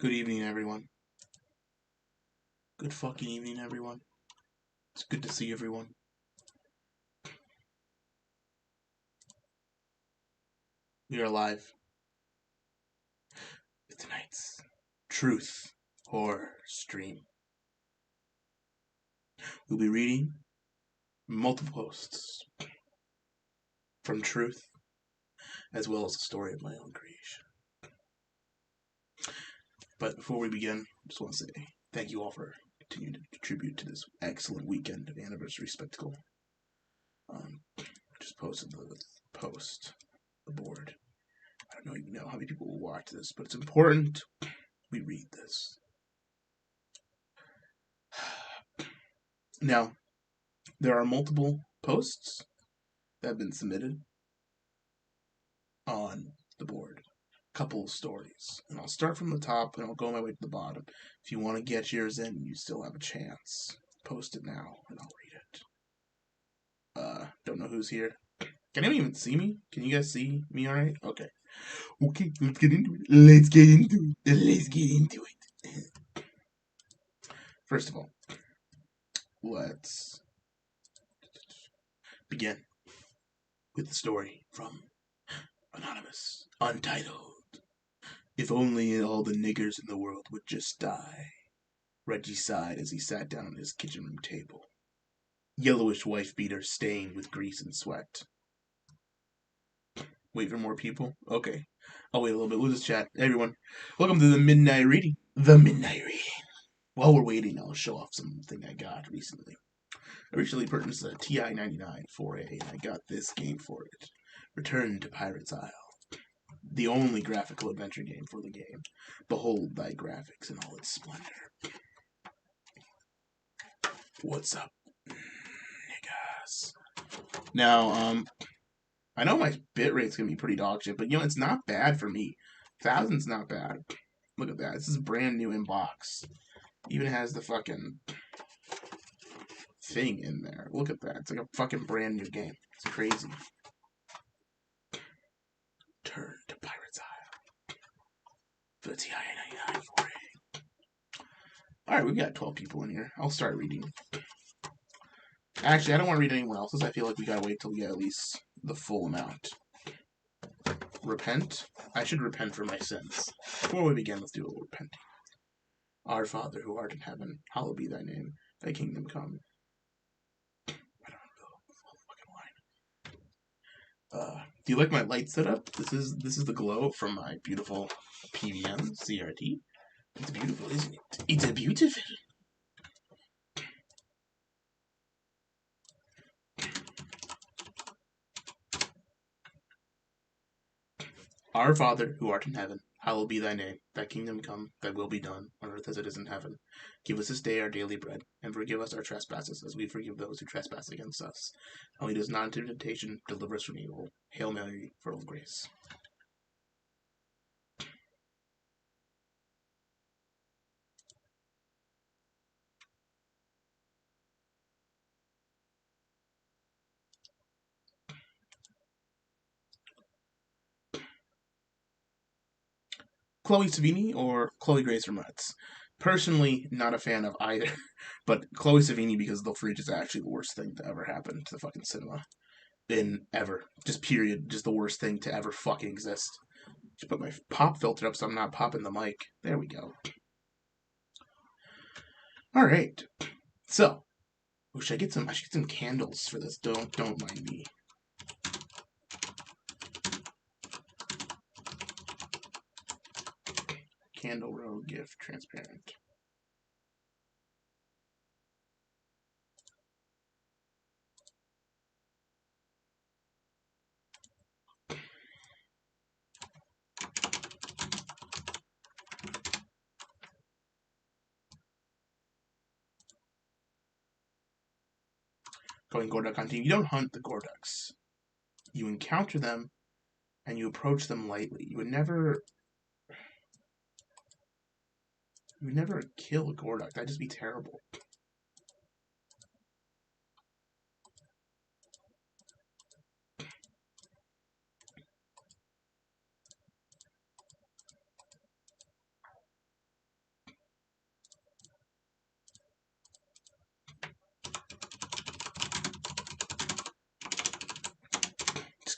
Good evening, everyone. Good fucking evening, everyone. It's good to see everyone. We are live with tonight's Truth Horror stream. We'll be reading multiple posts from Truth, as well as a story of my own creation. But before we begin, I just want to say thank you all for continuing to contribute to this excellent weekend of anniversary spectacle. I just posted the post, the board. I don't even know how many people will watch this, but it's important we read this. Now, there are multiple posts that have been submitted on the board. A couple of stories. And I'll start from the top and I'll go my way to the bottom. If you want to get yours in, you still have a chance. Post it now and I'll read it. Don't know who's here. Can anyone even see me? Can you guys see me alright? Okay. Okay, let's get into it. First of all, let's begin with the story from Anonymous, Untitled. If only all the niggers in the world would just die. Reggie sighed as he sat down at his kitchen room table. Yellowish wife beater stained with grease and sweat. Wait for more people? Okay. I'll wait a little bit. We'll just chat. Hey, everyone. Welcome to the Midnight Reading. The Midnight Reading. While we're waiting, I'll show off something I got recently. I recently purchased a TI-99 4A, and I got this game for it. Return to Pirate's Isle. The only graphical adventure game for the game. Behold thy graphics in all its splendor. What's up, niggas? Now, I know my bitrate's gonna be pretty dog shit, but it's not bad for me. 1000's not bad. Look at that. This is brand new in box. Even has the fucking thing in there. Look at that. It's like a fucking brand new game. It's crazy. Turn to Pirate's Isle. For the TI-99 4A. Alright, we've got 12 people in here. I'll start reading. Actually, I don't want to read anyone else's. I feel like we gotta wait till we get at least the full amount. Repent? I should repent for my sins. Before we begin, let's do a little repenting. Our Father, who art in heaven, hallowed be thy name. Thy kingdom come. I don't know the full fucking line. Do you like my light setup? This is the glow from my beautiful PVM CRT. It's beautiful, isn't it? It's a beautiful. Our Father, who art in heaven, hallowed be thy name. Thy kingdom come, thy will be done, on earth as it is in heaven. Give us this day our daily bread, and forgive us our trespasses, as we forgive those who trespass against us. And lead us not into temptation, deliver us from evil. Hail Mary, full of grace. Chloe Savini or Chloe Grace Rametz? Personally, not a fan of either, but Chloe Savini because the fridge is actually the worst thing to ever happen to the fucking cinema. In ever. Just period. Just the worst thing to ever fucking exist. Just put my pop filter up so I'm not popping the mic. There we go. Alright. So, I should get some candles for this. Don't mind me. Candle row gift transparent. Going Gorduck hunting. You don't hunt the Gorducks. You encounter them and you approach them lightly. You would never kill a Gorduck. That'd just be terrible.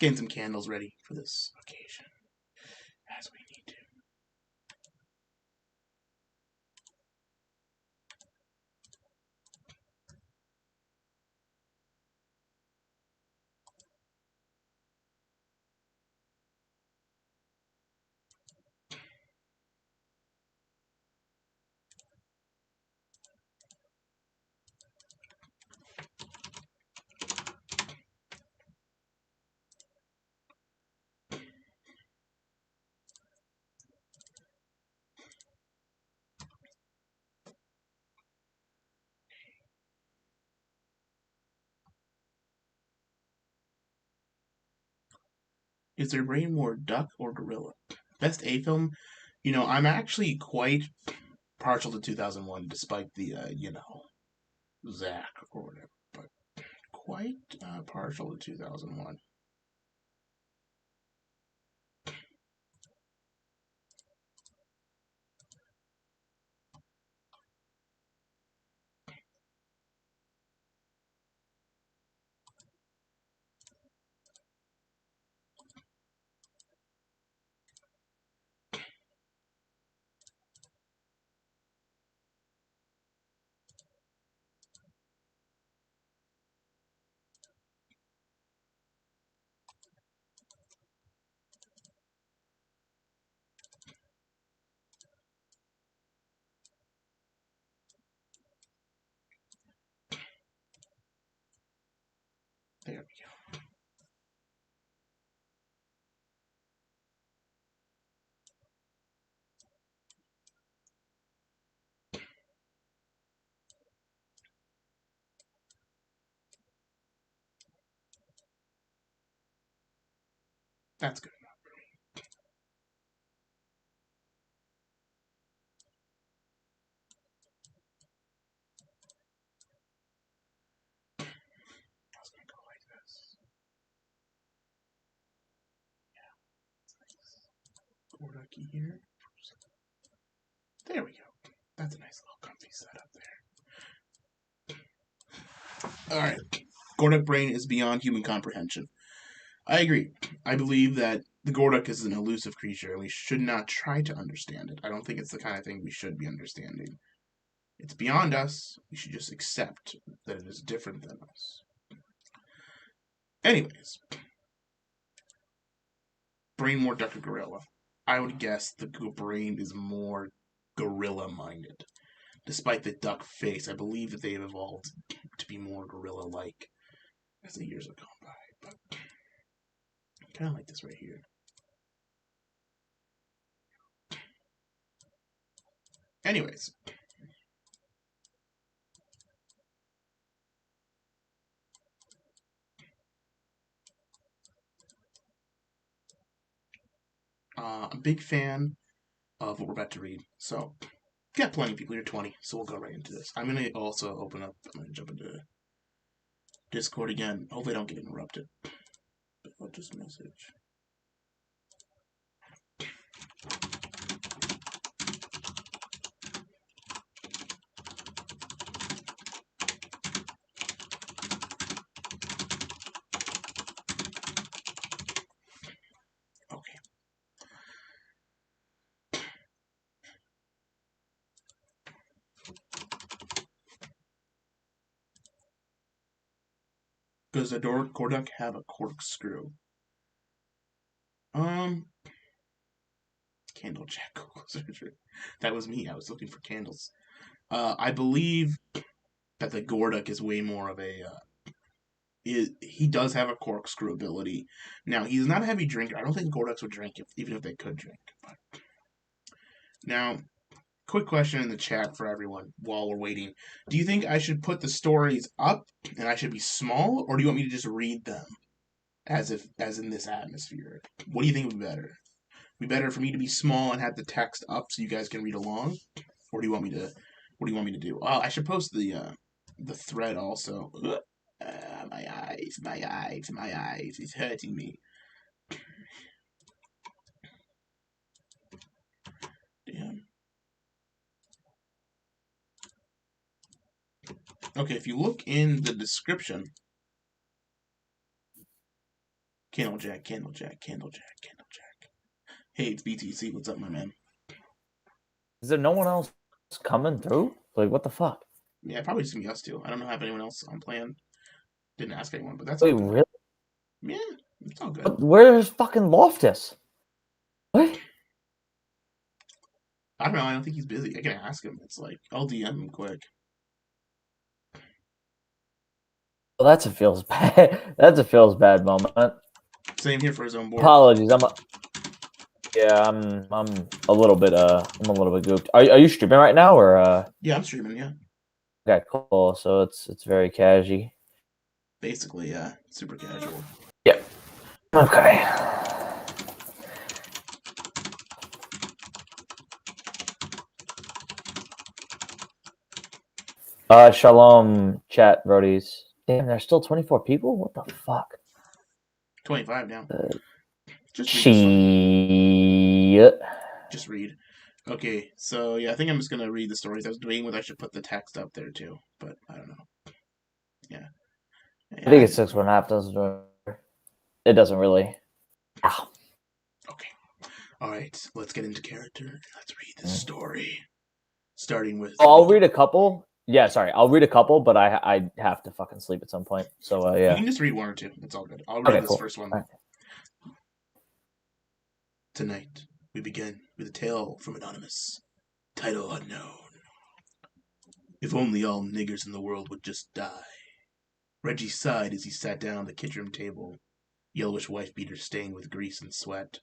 getting some candles ready for this occasion, as we need to. Is their brain more duck or gorilla? Best A film? I'm actually quite partial to 2001, despite the, Zach or whatever, but quite partial to 2001. There we go. That's good. I was gonna go like this. Gorducky here. There we go. That's a nice little comfy setup there. Alright. Gorduck brain is beyond human comprehension. I agree. I believe that the Gorduck is an elusive creature and we should not try to understand it. I don't think it's the kind of thing we should be understanding. It's beyond us. We should just accept that it is different than us. Anyways, brain more duck or gorilla? I would guess the brain is more gorilla minded. Despite the duck face, I believe that they have evolved to be more gorilla like as the years have gone by. But I kind of like this right here. Anyways. I'm a big fan of what we're about to read. So, got plenty of people. You're 20, so we'll go right into this. I'm going to also open up, I'm going to jump into Discord again. Hopefully I don't get interrupted. But I'll just message. Okay. Does the Gorduck have a corkscrew? Candle check. That was me. I was looking for candles. I believe that the Gorduck is way more of a. He does have a corkscrew ability. Now he's not a heavy drinker. I don't think Gorducks would drink even if they could drink. But now, quick question in the chat for everyone while we're waiting. Do you think I should put the stories up and I should be small, or do you want me to just read them as in this atmosphere? What do you think would be better? Be better for me to be small and have the text up so you guys can read along, or do you want me to? What do you want me to do? I should post the thread also. My eyes, my eyes, my eyes! It's hurting me. Damn. Okay, if you look in the description, Candlejack, Candlejack, Candlejack, Candlejack. Hey, it's BTC. What's up, my man? Is there no one else coming through? Like, what the fuck? Yeah, probably just me us two. I don't know if anyone else on plan. Didn't ask anyone, but that's all Wait, good. really? Yeah, it's all good. Where's fucking Loftus? What? I don't know. I don't think he's busy. I can ask him. It's like I'll DM him quick. Well, that's a feels bad. That's a feels bad moment. Same here for his own board. Apologies. I'm a little bit gooped. Are you streaming right now or Yeah, I'm streaming. Yeah, Okay, cool. So it's very casual. basically, yeah, super casual. Yep. Okay. Shalom, chat, Brodies. Damn, there's still 24 people? What the fuck? 25 now. Just read. Shit. Just read. Okay, so yeah, I think I'm just gonna read the stories. I was debating whether I should put the text up there too, but I don't know. Yeah. I think it's 6.5. It doesn't really. Okay. All right. Let's get into character. Let's read the story. Starting with. I'll read a couple. Yeah, sorry. I'll read a couple, but I have to fucking sleep at some point. So yeah. You can just read one or two. It's all good. I'll read this first one. Right. Tonight we begin with a tale from Anonymous. Title unknown. If only all niggers in the world would just die. Reggie sighed as he sat down at the kitchen table, yellowish wife beater stained with grease and sweat.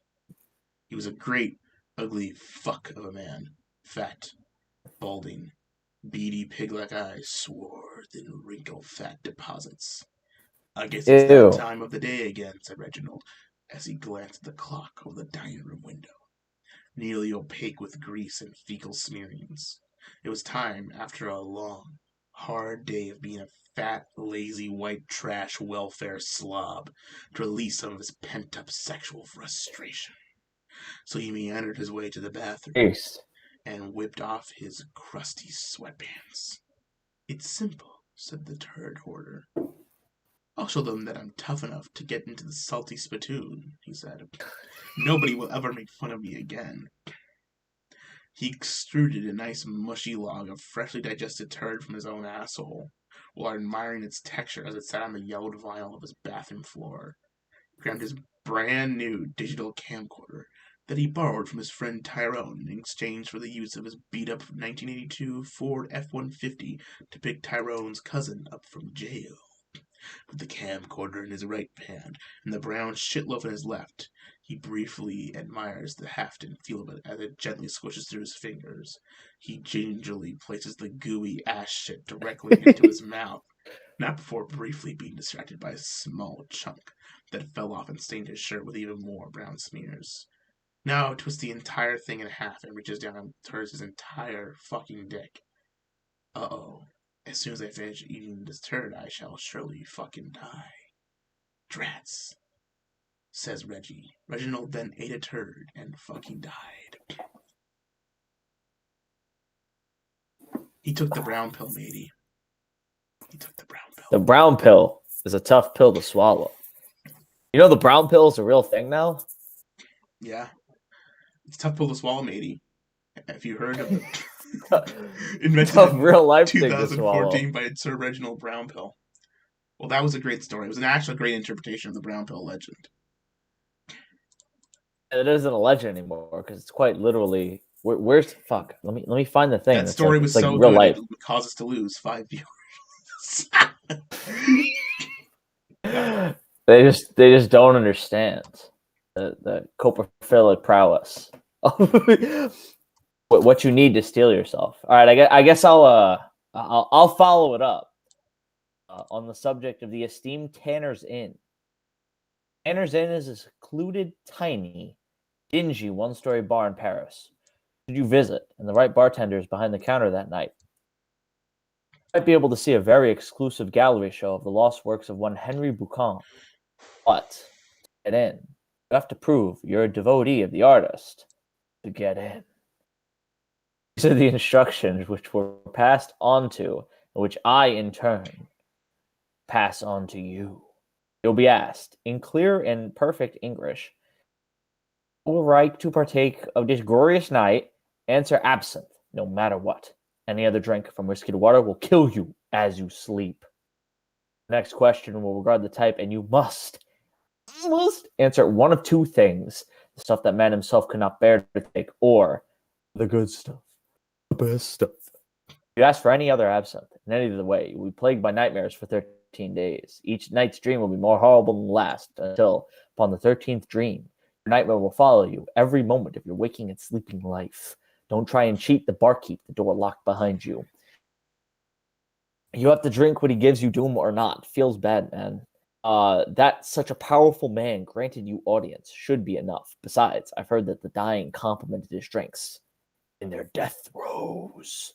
He was a great, ugly fuck of a man, fat, balding, beady pig-like eyes swathed in wrinkle-fat deposits. I guess it's that time of the day again, said Reginald, as he glanced at the clock over the dining room window, nearly opaque with grease and fecal smearings. It was time, after a long, hard day of being a fat, lazy, white trash welfare slob, to release some of his pent-up sexual frustration. So he meandered his way to the bathroom and whipped off his crusty sweatpants. It's simple, said the turd hoarder. I'll show them that I'm tough enough to get into the salty spittoon, he said. Nobody will ever make fun of me again. He extruded a nice mushy log of freshly digested turd from his own asshole, while admiring its texture as it sat on the yellowed vinyl of his bathroom floor. He grabbed his brand new digital camcorder that he borrowed from his friend Tyrone in exchange for the use of his beat-up 1982 Ford F-150 to pick Tyrone's cousin up from jail. With the camcorder in his right hand and the brown shitloaf in his left, he briefly admires the heft and feel of it as it gently squishes through his fingers. He gingerly places the gooey ash shit directly into his mouth, not before briefly being distracted by a small chunk that fell off and stained his shirt with even more brown smears. Now twists the entire thing in half and reaches down and turns his entire fucking dick. Uh-oh. As soon as I finish eating this turd, I shall surely fucking die. Drats, says Reggie. Reginald then ate a turd and fucking died. He took the brown pill, matey. He took the brown pill. The brown pill is a tough pill to swallow. You know the brown pill is a real thing now? Yeah. It's a tough pill to swallow, matey. Have you heard of the invented in real life 2014 by Sir Reginald Brownpill? Well, that was a great story. It was an actual great interpretation of the Brownpill legend. It isn't a legend anymore because it's quite literally. Where's fuck? Let me find the thing. That story was so real good life. It would cause us to lose 5 viewers. They just don't understand the coprophilic prowess. What you need to steal yourself. All right, I guess I'll follow it up on the subject of the esteemed Tanner's Inn. Tanner's Inn is a secluded, tiny, dingy one-story bar in Paris. Should you visit, and the right bartenders behind the counter that night, you might be able to see a very exclusive gallery show of the lost works of one Henry Boucan. But to get in, you have to prove you're a devotee of the artist to get in. These are the instructions which were passed on to, and which I, in turn, pass on to you. You'll be asked, in clear and perfect English, would like to partake of this glorious night? Answer absinthe, no matter what. Any other drink from whiskey to water will kill you as you sleep. Next question will regard the type, and you must answer one of two things: the stuff that man himself cannot bear to take, or the good stuff, the best stuff. If you ask for any other absinthe in any other way, you will be plagued by nightmares for 13 days. Each night's dream will be more horrible than the last, until, upon the 13th dream, your nightmare will follow you every moment of your waking and sleeping life. Don't try and cheat the barkeep, the door locked behind you. You have to drink what he gives you, doom or not. Feels bad, man. That such a powerful man granted you audience should be enough. Besides, I've heard that the dying complimented his drinks in their death throes.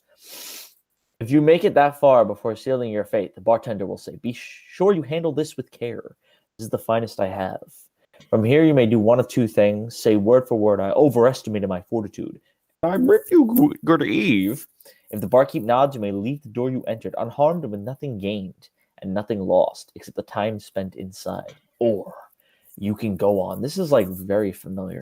If you make it that far before sealing your fate, the bartender will say, "Be sure you handle this with care. This is the finest I have." From here, you may do one of two things. Say word for word, "I overestimated my fortitude. I bid you good eve." If the barkeep nods, you may leave the door you entered unharmed and with nothing gained and nothing lost except the time spent inside. Or you can go on. This is like very familiar.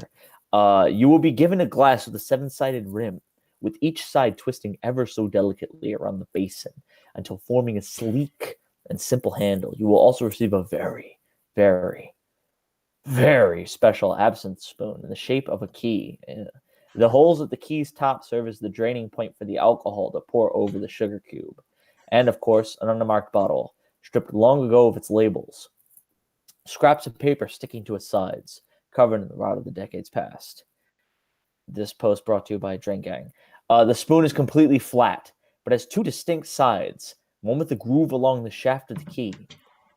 You will be given a glass with a seven-sided rim, with each side twisting ever so delicately around the basin until forming a sleek and simple handle. You will also receive a very, very, very special absinthe spoon in the shape of a key. The holes at the key's top serve as the draining point for the alcohol to pour over the sugar cube. And, of course, an unmarked bottle, stripped long ago of its labels. Scraps of paper sticking to its sides, covered in the rot of the decades past. This post brought to you by Drink Gang. The spoon is completely flat, but has two distinct sides, one with a groove along the shaft of the key,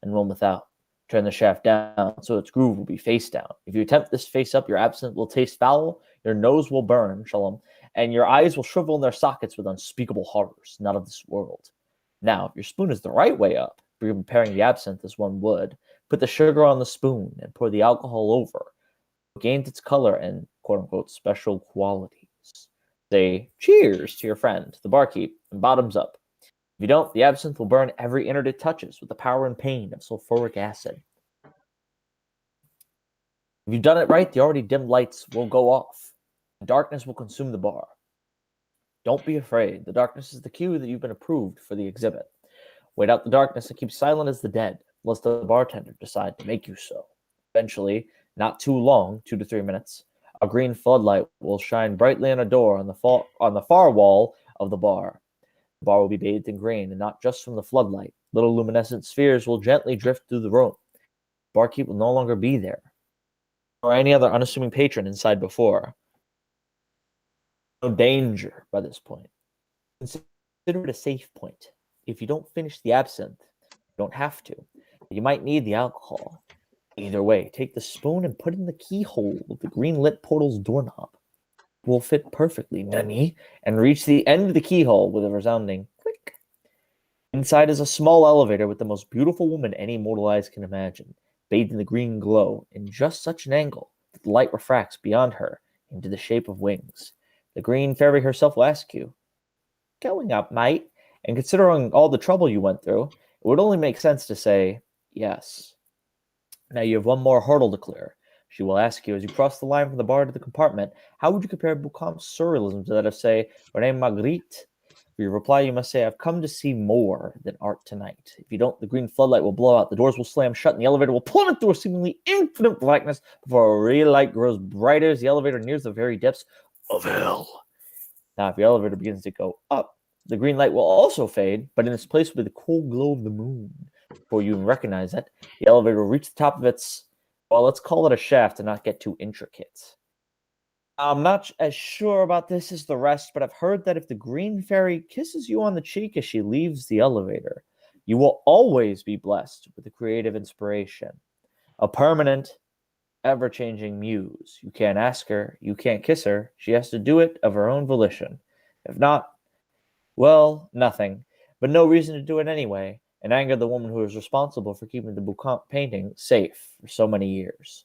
and one without. Turn the shaft down so its groove will be face down. If you attempt this face up, your absinthe will taste foul, your nose will burn, shalom, and your eyes will shrivel in their sockets with unspeakable horrors, not of this world. Now, if your spoon is the right way up, if you're preparing the absinthe as one would, put the sugar on the spoon and pour the alcohol over. It gains its color and quote-unquote special qualities. Say cheers to your friend, the barkeep, and bottoms up. If you don't, the absinthe will burn every innard it touches with the power and pain of sulfuric acid. If you've done it right, the already dim lights will go off. Darkness will consume the bar. Don't be afraid. The darkness is the cue that you've been approved for the exhibit. Wait out the darkness and keep silent as the dead, lest the bartender decide to make you so. Eventually, not too long, 2 to 3 minutes, a green floodlight will shine brightly on a door on the far wall of the bar. The bar will be bathed in green, and not just from the floodlight. Little luminescent spheres will gently drift through the room. The barkeep will no longer be there, or any other unassuming patron inside before. No danger by this point. Consider it a safe point. If you don't finish the absinthe, you don't have to. You might need the alcohol. Either way, take the spoon and put it in the keyhole of the green lit portal's doorknob. It will fit perfectly, Nani, and reach the end of the keyhole with a resounding click. Inside is a small elevator with the most beautiful woman any mortal eyes can imagine, bathed in the green glow in just such an angle that the light refracts beyond her into the shape of wings. The green fairy herself will ask you, "Going up, mate?" And considering all the trouble you went through, it would only make sense to say, yes. Now you have one more hurdle to clear. She will ask you, as you cross the line from the bar to the compartment, how would you compare Boucamp's surrealism to that of, say, René Magritte? For your reply, you must say, "I've come to see more than art tonight." If you don't, the green floodlight will blow out, the doors will slam shut, and the elevator will plummet through a seemingly infinite blackness before a real light grows brighter as the elevator nears the very depths of hell. Now, if your elevator begins to go up, the green light will also fade, but in its place will be the cool glow of the moon. Before you even recognize it, the elevator will reach the top of its, well, let's call it a shaft to not get too intricate. I'm not as sure about this as the rest, but I've heard that if the green fairy kisses you on the cheek as she leaves the elevator, you will always be blessed with a creative inspiration. A permanent, ever-changing muse. You can't ask her, you can't kiss her, she has to do it of her own volition. If not, well, nothing, but no reason to do it anyway, and anger the woman who is responsible for keeping the Boucamp painting safe for so many years.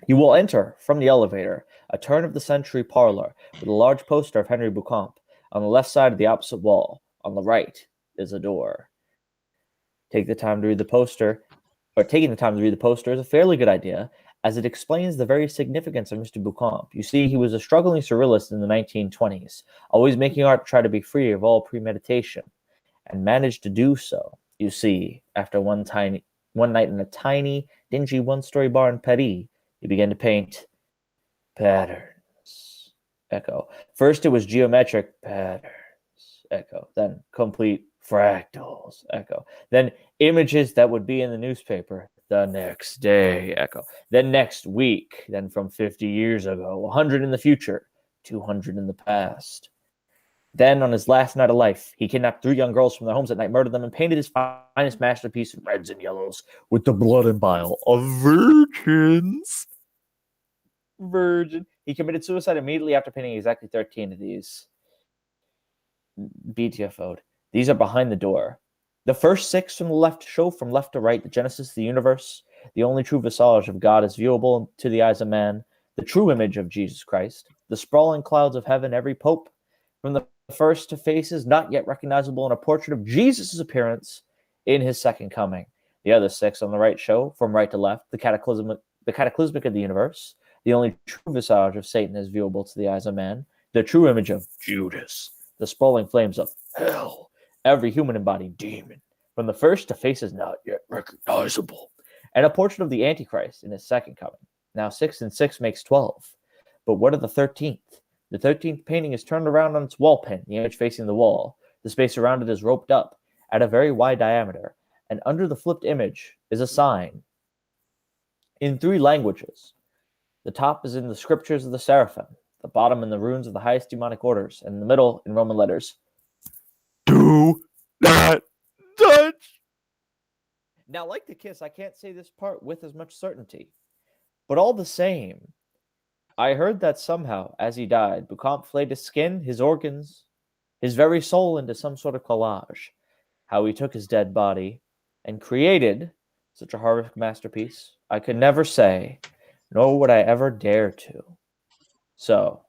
You will enter, from the elevator, a turn-of-the-century parlor with a large poster of Henry Boucamp. On the left side of the opposite wall, on the right, is a door. Take the time to read the poster, But taking the time to read the poster is a fairly good idea, as it explains the very significance of Mr. Beauchamp. You see, he was a struggling surrealist in the 1920s, always making art to try to be free of all premeditation, and managed to do so. You see, after one night in a tiny, dingy one-story bar in Paris, he began to paint patterns. Echo. First it was geometric patterns. Echo. Then complete fractals. Echo. Then images that would be in the newspaper the next day. Echo. Then next week. Then from 50 years ago. 100 in the future. 200 in the past. Then, on his last night of life, he kidnapped 3 young girls from their homes at night, murdered them, and painted his finest masterpiece in reds and yellows with the blood and bile of virgins. Virgin. He committed suicide immediately after painting exactly 13 of these. BTFO'd. These are behind the door. The first 6 from the left show from left to right the genesis of the universe. The only true visage of God is viewable to the eyes of man. The true image of Jesus Christ. The sprawling clouds of heaven, every pope. From the first to faces not yet recognizable in a portrait of Jesus' appearance in his second coming. The other 6 on the right show, from right to left, the cataclysmic of the universe. The only true visage of Satan is viewable to the eyes of man. The true image of Judas. The sprawling flames of hell. Every human embodied demon. From the first to faces not yet recognizable. And a portrait of the Antichrist in his second coming. Now 6 and 6 makes 12. But what of the 13th? The 13th painting is turned around on its wall pin, the image facing the wall. The space around it is roped up at a very wide diameter, and under the flipped image is a sign in 3 languages. The top is in the scriptures of the seraphim, the bottom in the runes of the highest demonic orders, and in the middle in Roman letters. Do not touch. Now, like the kiss, I can't say this part with as much certainty, but all the same, I heard that somehow, as he died, Beauchamp flayed his skin, his organs, his very soul into some sort of collage. How he took his dead body and created such a horrific masterpiece, I could never say, nor would I ever dare to. So,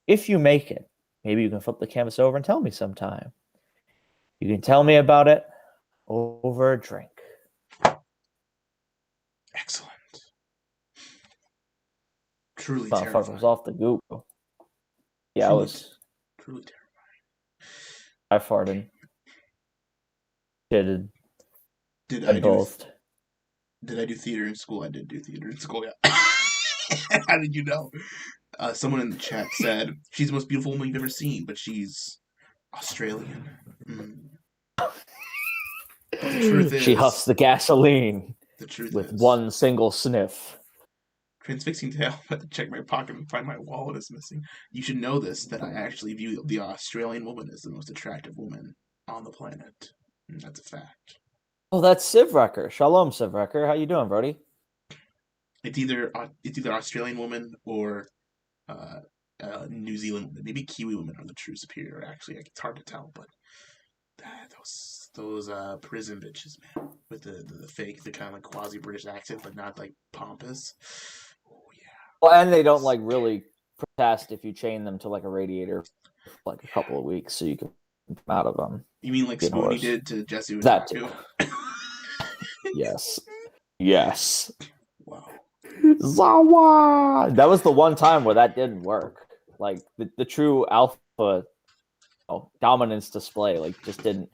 if you make it, maybe you can flip the canvas over and tell me sometime. You can tell me about it over a drink. Excellent. Truly Motherfucker terrifying. was off the Google. Yeah, truly, I was. Truly terrifying. I farted. Shitted. Did I I both. Did I do theater in school? I did do theater in school, yeah. How did you know? Someone in the chat said, she's the most beautiful woman you've ever seen, but she's Australian. But the truth is, she huffs the gasoline the truth with is, one single sniff. Transfixing tail. I had to check my pocket and find my wallet is missing. You should know this, that I actually view the Australian woman as the most attractive woman on the planet. And that's a fact. Oh, that's Civ Wrecker. Shalom, Civ Wrecker. How you doing, Brody? It's either Australian woman or New Zealand woman. Maybe Kiwi women are the true superior. Actually, it's hard to tell, but those prison bitches, man, with the fake, the kind of like quasi British accent, but not like pompous. Oh yeah. Well, and they don't like really protest if you chain them to like a radiator for like a couple of weeks, so you can come out of them. You mean like Spoonie horse. did to Jesse That Utaku? Yes. Yes. Wow. Zawa! That was the one time where that didn't work. Like the true alpha dominance display, like just didn't.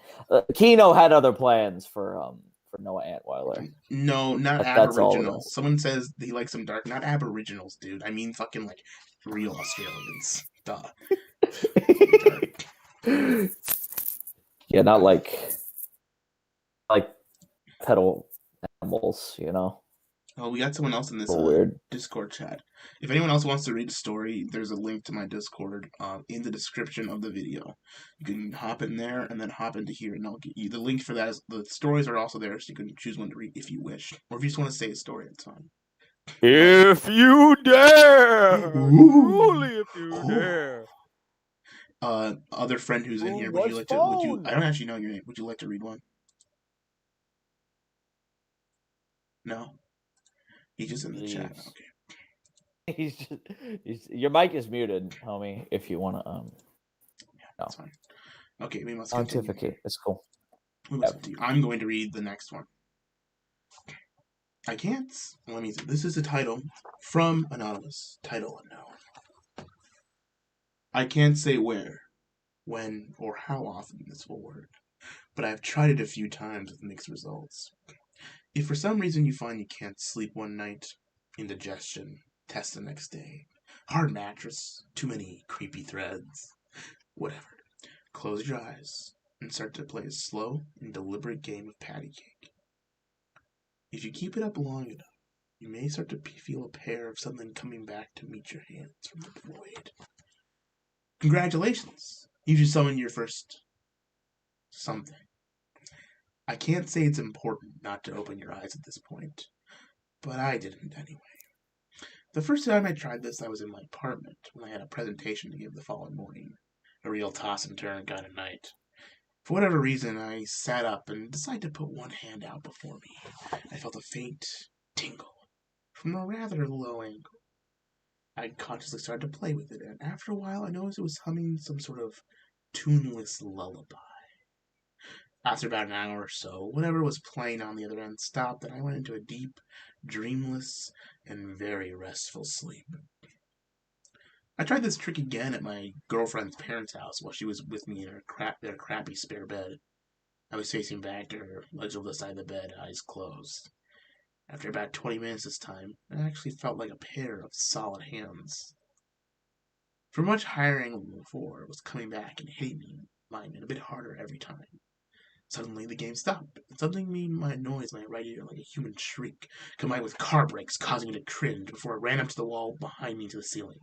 Kino had other plans for Noah Antweiler. No, not Aboriginals. Someone says he likes some dark. Not Aboriginals, dude. I mean, fucking like real Australians. Duh. Yeah, not like pedal animals, you know. Oh, we got someone else in this weird Discord chat. If anyone else wants to read a story, there's a link to my Discord in the description of the video. You can hop in there and then hop into here, and I'll get you the link for that. The stories are also there, so you can choose one to read if you wish, or if you just want to say a story, it's fine. If you dare, truly, if you dare. Other friend who's in here, would you like to? I don't actually know your name. Would you like to read one? No. He's just in the chat. Okay. Your mic is muted, homie. If you want to, yeah, that's fine. Okay, we must pontificate. It's cool. We must continue. I'm going to read the next one. I can't. Let me see. This is the title from Anonymous. Title unknown. I can't say where, when, or how often this will work, but I've tried it a few times with mixed results. If for some reason you find you can't sleep one night, indigestion, test the next day, hard mattress, too many creepy threads, whatever, close your eyes and start to play a slow and deliberate game of patty cake. If you keep it up long enough, you may start to feel a pair of something coming back to meet your hands from the void. Congratulations! You just summoned your first something. I can't say it's important not to open your eyes at this point, but I didn't anyway. The first time I tried this, I was in my apartment when I had a presentation to give the following morning. A real toss and turn kind of night. For whatever reason, I sat up and decided to put one hand out before me. I felt a faint tingle from a rather low angle. I consciously started to play with it, and after a while I noticed it was humming some sort of tuneless lullaby. After about an hour or so, whatever was playing on the other end stopped, and I went into a deep, dreamless, and very restful sleep. I tried this trick again at my girlfriend's parents' house while she was with me in their crappy spare bed. I was facing back to her, legs over the side of the bed, eyes closed. After about 20 minutes this time, I actually felt like a pair of solid hands. From a much higher angle than before, it was coming back and hitting me mine a bit harder every time. Suddenly the game stopped, and something made my noise in my right ear like a human shriek, combined with car brakes causing me to cringe before it ran up to the wall behind me to the ceiling.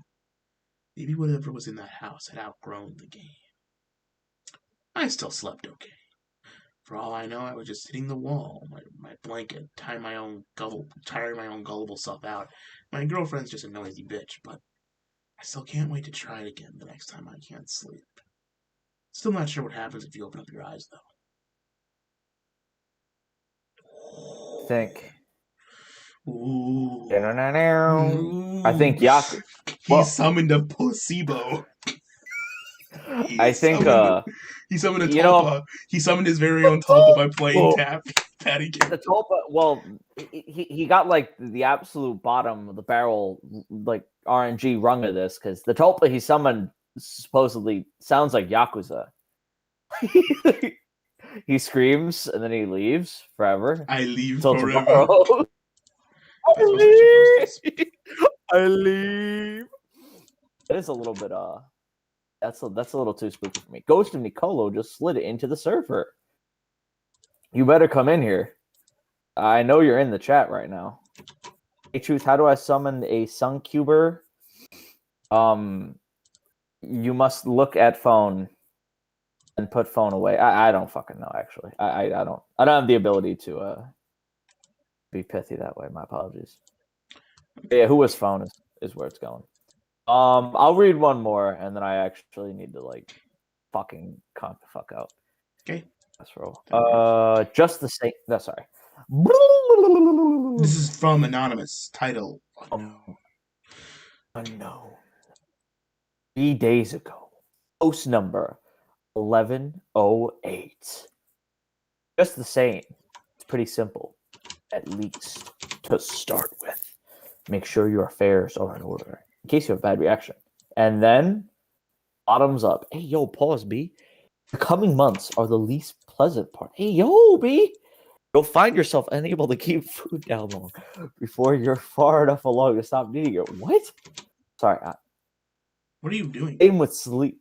Maybe whatever was in that house had outgrown the game. I still slept okay. For all I know, I was just hitting the wall, my blanket, tiring my own gullible self out. My girlfriend's just a noisy bitch, but I still can't wait to try it again the next time I can't sleep. Still not sure what happens if you open up your eyes, though. Think. Ooh. I think Yaku. He Well, summoned a placebo. I think He summoned a you know tulpa. He summoned his very own tulpa by playing patty cake. the tulpa. Well, he got like the absolute bottom of the barrel, like RNG rung of this because the tulpa he summoned supposedly sounds like Yakuza. He screams and then he leaves forever. I leave Till forever. Tomorrow. I leave. I leave. It is a little bit that's a little too spooky for me. Ghost of Nicolo just slid into the server. You better come in here. I know you're in the chat right now. Hey Truth, how do I summon a Suncuber? You must look at phone and put phone away. I don't fucking know actually. I don't have the ability to be pithy that way. My apologies. But yeah, who was phone is where it's going. I'll read one more, and then I actually need to like fucking conk the fuck out. Okay. Let's roll. Just the same. No, sorry. This is from Anonymous. Title Unknown. 3 days ago. Post number 1108. Just the same. It's pretty simple, at least to start with. Make sure your affairs are in order in case you have a bad reaction. And then, bottoms up. Hey, yo, pause, B. The coming months are the least pleasant part. Hey, yo, B. You'll find yourself unable to keep food down long before you're far enough along to stop needing it. What? Sorry. What are you doing? Same with sleep.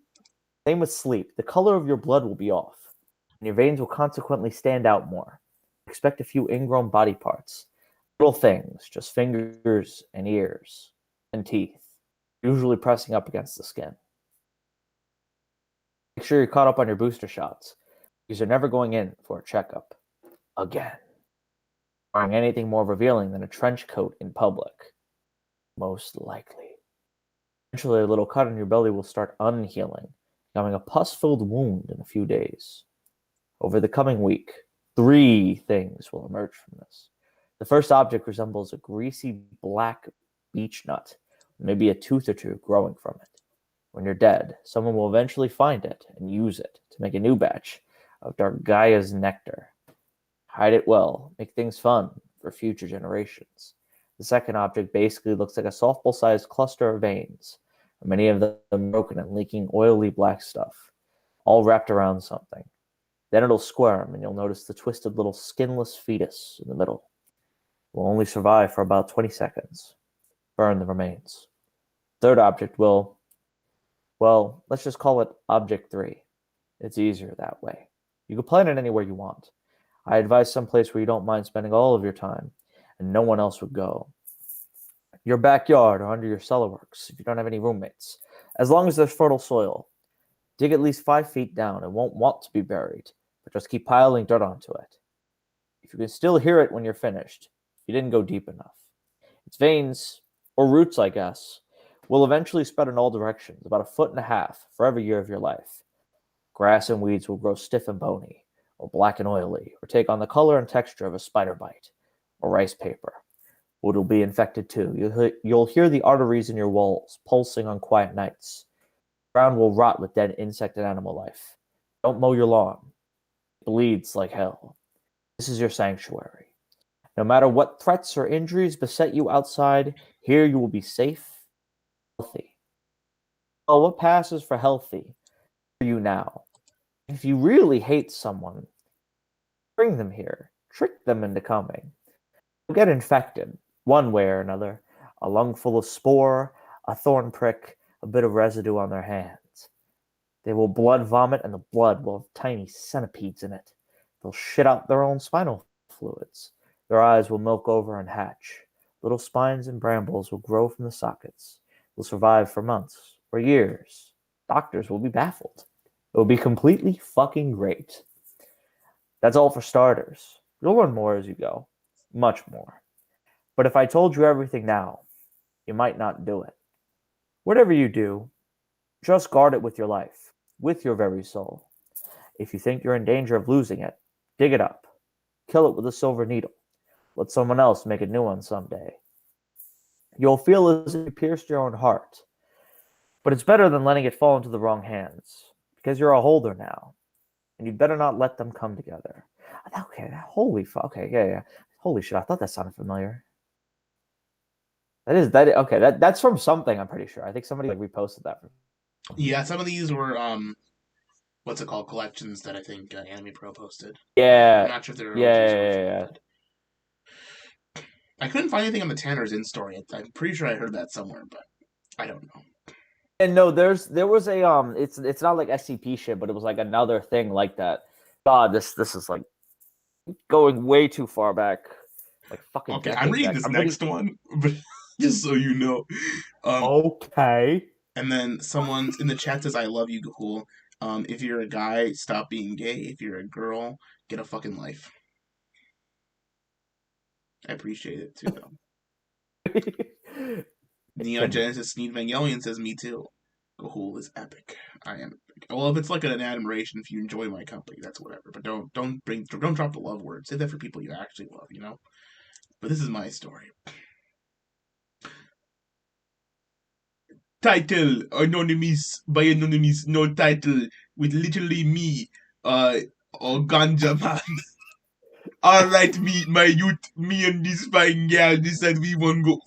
The color of your blood will be off, and your veins will consequently stand out more. Expect a few ingrown body parts. Little things, just fingers and ears and teeth, usually pressing up against the skin. Make sure you're caught up on your booster shots, because you're never going in for a checkup again. Wearing anything more revealing than a trench coat in public. Most likely. Eventually, a little cut on your belly will start unhealing, becoming a pus-filled wound in a few days. Over the coming week, 3 things will emerge from this. The first object resembles a greasy black beech nut, maybe a tooth or two growing from it. When you're dead, someone will eventually find it and use it to make a new batch of dark Gaia's nectar. Hide it well, make things fun for future generations. The second object basically looks like a softball-sized cluster of veins, many of them broken and leaking oily black stuff, all wrapped around something. Then it'll squirm, and you'll notice the twisted little skinless fetus in the middle. It will only survive for about 20 seconds. Burn the remains. Third object will, well, let's just call it Object 3. It's easier that way. You can plan it anywhere you want. I advise someplace where you don't mind spending all of your time, and no one else would go. Your backyard or under your cellar works, if you don't have any roommates. As long as there's fertile soil. Dig at least 5 feet down. It won't want to be buried, but just keep piling dirt onto it. If you can still hear it when you're finished, you didn't go deep enough. Its veins, or roots I guess, will eventually spread in all directions, about 1.5 feet for every year of your life. Grass and weeds will grow stiff and bony, or black and oily, or take on the color and texture of a spider bite, or rice paper. Wood will be infected too. You'll hear the arteries in your walls pulsing on quiet nights. The ground will rot with dead insect and animal life. Don't mow your lawn. It bleeds like hell. This is your sanctuary. No matter what threats or injuries beset you outside, here you will be safe, healthy. Well, what passes for healthy for you now? If you really hate someone, bring them here. Trick them into coming. You'll get infected, one way or another. A lung full of spore, a thorn prick, a bit of residue on their hands. They will blood vomit, and the blood will have tiny centipedes in it. They'll shit out their own spinal fluids. Their eyes will milk over and hatch. Little spines and brambles will grow from the sockets. They'll survive for months or years. Doctors will be baffled. It will be completely fucking great. That's all for starters. You'll learn more as you go. Much more. But if I told you everything now, you might not do it. Whatever you do, just guard it with your life, with your very soul. If you think you're in danger of losing it, dig it up. Kill it with a silver needle. Let someone else make a new one someday. You'll feel as if you pierced your own heart. But it's better than letting it fall into the wrong hands, because you're a holder now, and you'd better not let them come together. Okay, holy fuck. Okay, yeah. Holy shit, I thought that sounded familiar. That's from something, I'm pretty sure. I think somebody reposted that. Yeah, some of these were what's it called, collections that I think Anime Pro posted. Yeah. I'm not sure if they're yeah. I couldn't find anything on the Tanner's Inn story. I'm pretty sure I heard that somewhere, but I don't know. And no, there was a it's not like SCP shit, but it was like another thing like that. God, this is like going way too far back. Like fucking. Okay, I'm reading this next one, but just so you know. Okay. And then someone in the chat says, "I love you, Gahul. If you're a guy, stop being gay. If you're a girl, get a fucking life." I appreciate it too, though. Neon Genesis Sneed Evangelion says, "Me too. Gahul is epic. I am epic." Well, if it's like an admiration, if you enjoy my company, that's whatever. But don't drop the love word. Say that for people you actually love, you know. But this is my story. Title Anonymous by Anonymous, no title, with literally me, or Ganja Man. Alright, my youth, me and this fine girl decide we want go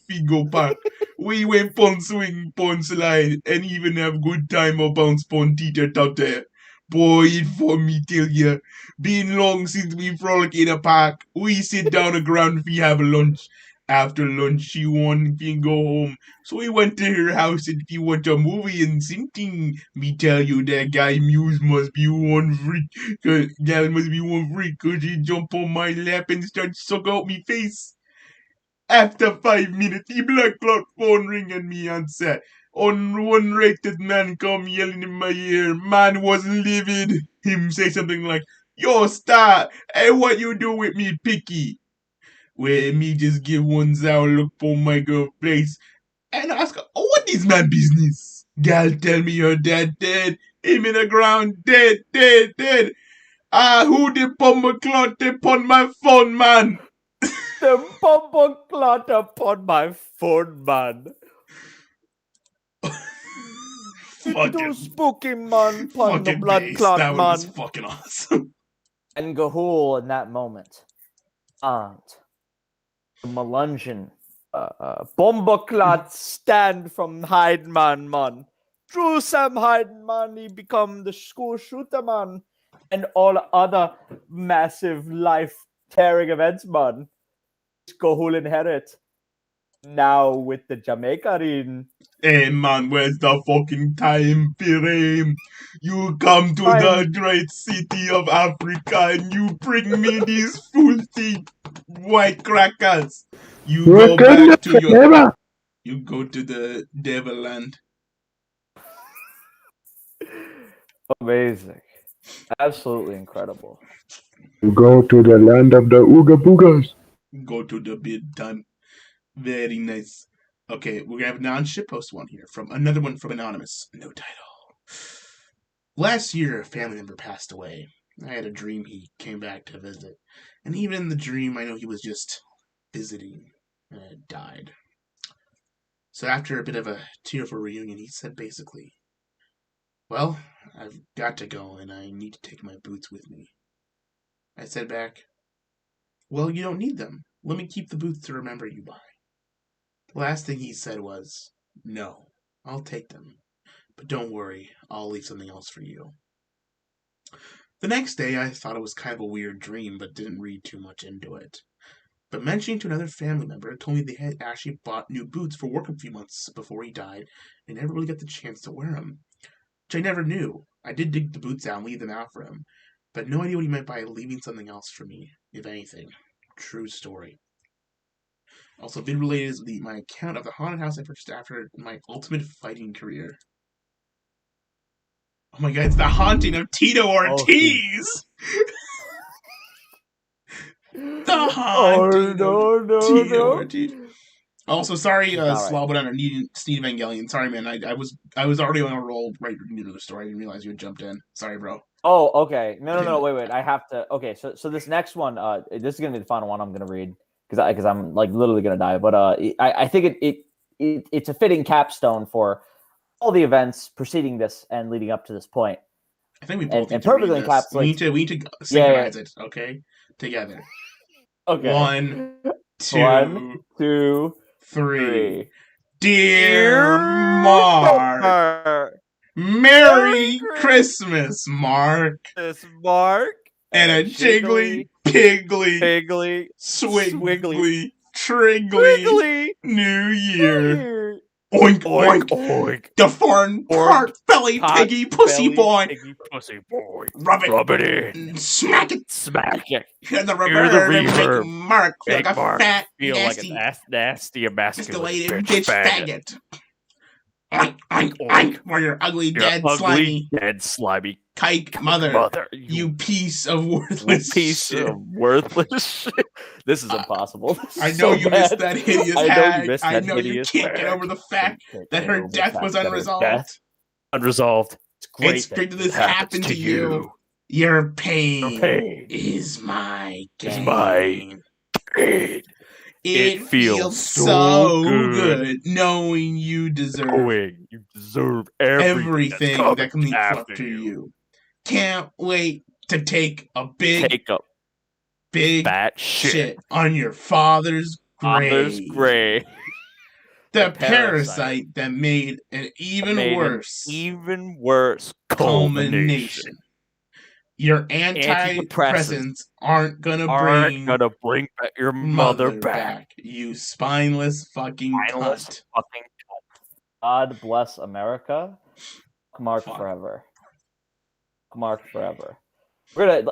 park. We went pon swing, pon slide, and even have good time up bounce pon teeter totter. Boy, it for me till ya. Been long since we frolic in a park. We sit down the ground we have lunch. After lunch, she want to go home. So we went to her house and we watch a movie and something. Me tell you that guy Muse must be one freak. Gal must be one freak because he jump on my lap and start suck out me face. After 5 minutes, the black cloud phone ring and me answer. Unrated man come yelling in my ear. Man was livid. Him say something like, "Yo, star, hey, what you do with me, picky?" Where me just give one sour look for my girl face and ask her, "Oh, what is my business?" Gal tell me her dad dead. Him in the ground, dead. Who the bumper clot upon my phone, man? The bumper clot upon my phone, man. Fucking spooky man, pun the blood clot, that man. That was fucking awesome. And Gahul in that moment, aunt, Melungeon. Bomboclat stand from Heidemann, man. True Sam Heidemann, he become the school shooter, man. And all other massive life-tearing events, man. Skohul inherit. Now with the Jamaica ring. Hey man, where's the fucking time frame? You come to the great city of Africa and you bring me these filthy white crackers. You go back to your... You go to the devil land. Amazing. Absolutely incredible. Go to the land of the Ooga Boogas. Go to the bid time. Very nice. Okay, we're gonna have a non-shitpost one here from another one from Anonymous. No title. Last year, a family member passed away. I had a dream he came back to visit. And even in the dream, I know he was just visiting and died. So after a bit of a tearful reunion, he said basically, well, I've got to go and I need to take my boots with me. I said back, well, you don't need them. Let me keep the boots to remember you by. The last thing he said was, no, I'll take them. But don't worry, I'll leave something else for you. The next day, I thought it was kind of a weird dream, but didn't read too much into it. But mentioning to another family member, it told me they had actually bought new boots for work a few months before he died, and never really got the chance to wear them. Which I never knew. I did dig the boots out and leave them out for him, but no idea what he meant by leaving something else for me, if anything. True story. Also, vid related is my account of the haunted house I purchased after my ultimate fighting career. Oh my god, it's the haunting of Tito Ortiz! The haunting of Tito Ortiz. Also, sorry, Slobodan or Sneed Evangelion. Sorry, man. I was already on a roll right into the story. I didn't realize you had jumped in. Sorry, bro. Oh, okay. No. Wait. I have to. Okay, so this next one, this is gonna be the final one I'm gonna read because I'm like literally gonna die. But I think it's a fitting capstone for all the events preceding this and leading up to this point. I think we both and perfectly encapsulates. We need to synchronize it, okay? Together. Okay. 1, 2, 1, 2, 3. Dear Mark, Merry Christmas, Mark. Mark. And a jiggly, piggly, swiggly, triggly New Year. Oink, oink, oink. The foreign part belly piggy pussy boy. Rub it in. Smack it. Hear the reverb. Make Mark feel like a fat, nasty, emasculated bitch faggot. Oink, oink, oink. For your ugly, dead, slimy kike mother. You piece of worthless shit. This is impossible. I know you missed that hideous hag. I know you can't get over the fact that her death was unresolved. It's great that this happened to you. Your pain is my gain. It feels so good knowing you deserve everything that comes after you. Can't wait to take a big fat shit on your father's grave. The parasite that made an even worse culmination. Your antidepressants aren't gonna bring your mother back. You spineless fucking cunt. God bless America. Mark forever. Mark forever. We're gonna,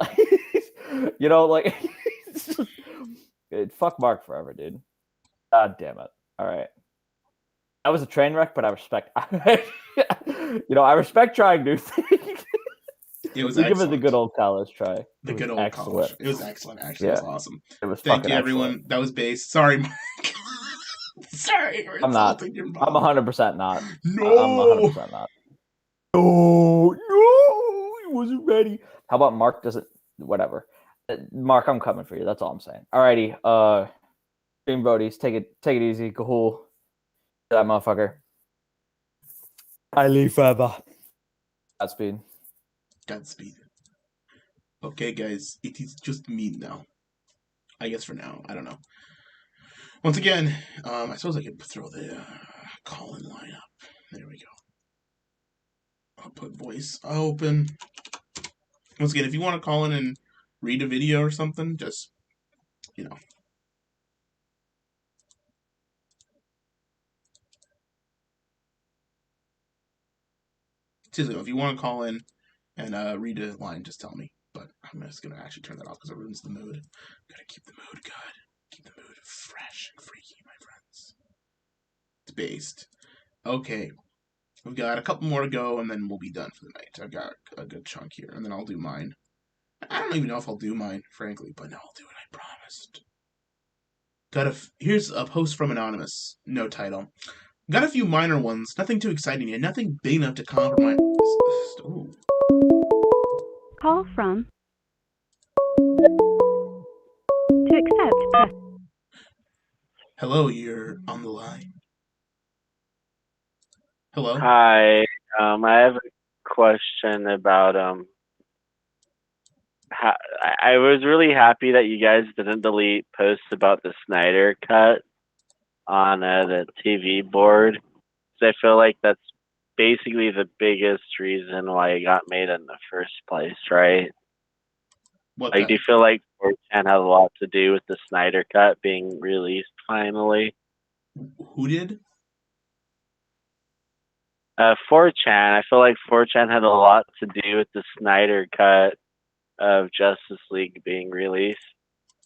fuck Mark forever, dude. God damn it. All right. That was a train wreck, but I respect. I respect trying new things. It was give it the good old college try. The good old college. It was excellent. Actually, it was awesome. It was Thank you, everyone. Excellent. That was base. Sorry, Mike. Sorry, we're insulting your mom. I'm 100% not. No. I'm 100% not. No, he wasn't ready. How about Mark doesn't? Whatever. Mark, I'm coming for you. That's all I'm saying. Alrighty. Stream Vodies, take it easy. Cool. That motherfucker. I leave forever. Godspeed. Okay, guys, it is just me now. I guess for now. I don't know. Once again, I suppose I could throw the call-in line up. There we go. I'll put voice open. Once again, if you want to call in and read a video or something, just, you know. Seriously, if you want to call in and read a line, just tell me. But I'm just going to actually turn that off because it ruins the mood. Gotta keep the mood good. Keep the mood fresh and freaky, my friends. It's based. Okay. We've got a couple more to go, and then we'll be done for the night. I've got a good chunk here, and then I'll do mine. I don't even know if I'll do mine, frankly, but no, I'll do it, I promised. Here's a post from Anonymous. No title. Got a few minor ones, nothing too exciting, and nothing big enough to compromise. Ooh. Call from. To accept, press. Hello, you're on the line. Hello? Hi. I have a question about I was really happy that you guys didn't delete posts about the Snyder cut on the TV board. 'Cause I feel like that's basically the biggest reason why it got made in the first place, right? What Like, do you feel like 4chan had a lot to do with the Snyder cut being released finally? Who did? 4chan. I feel like 4chan had a lot to do with the Snyder cut of Justice League being released.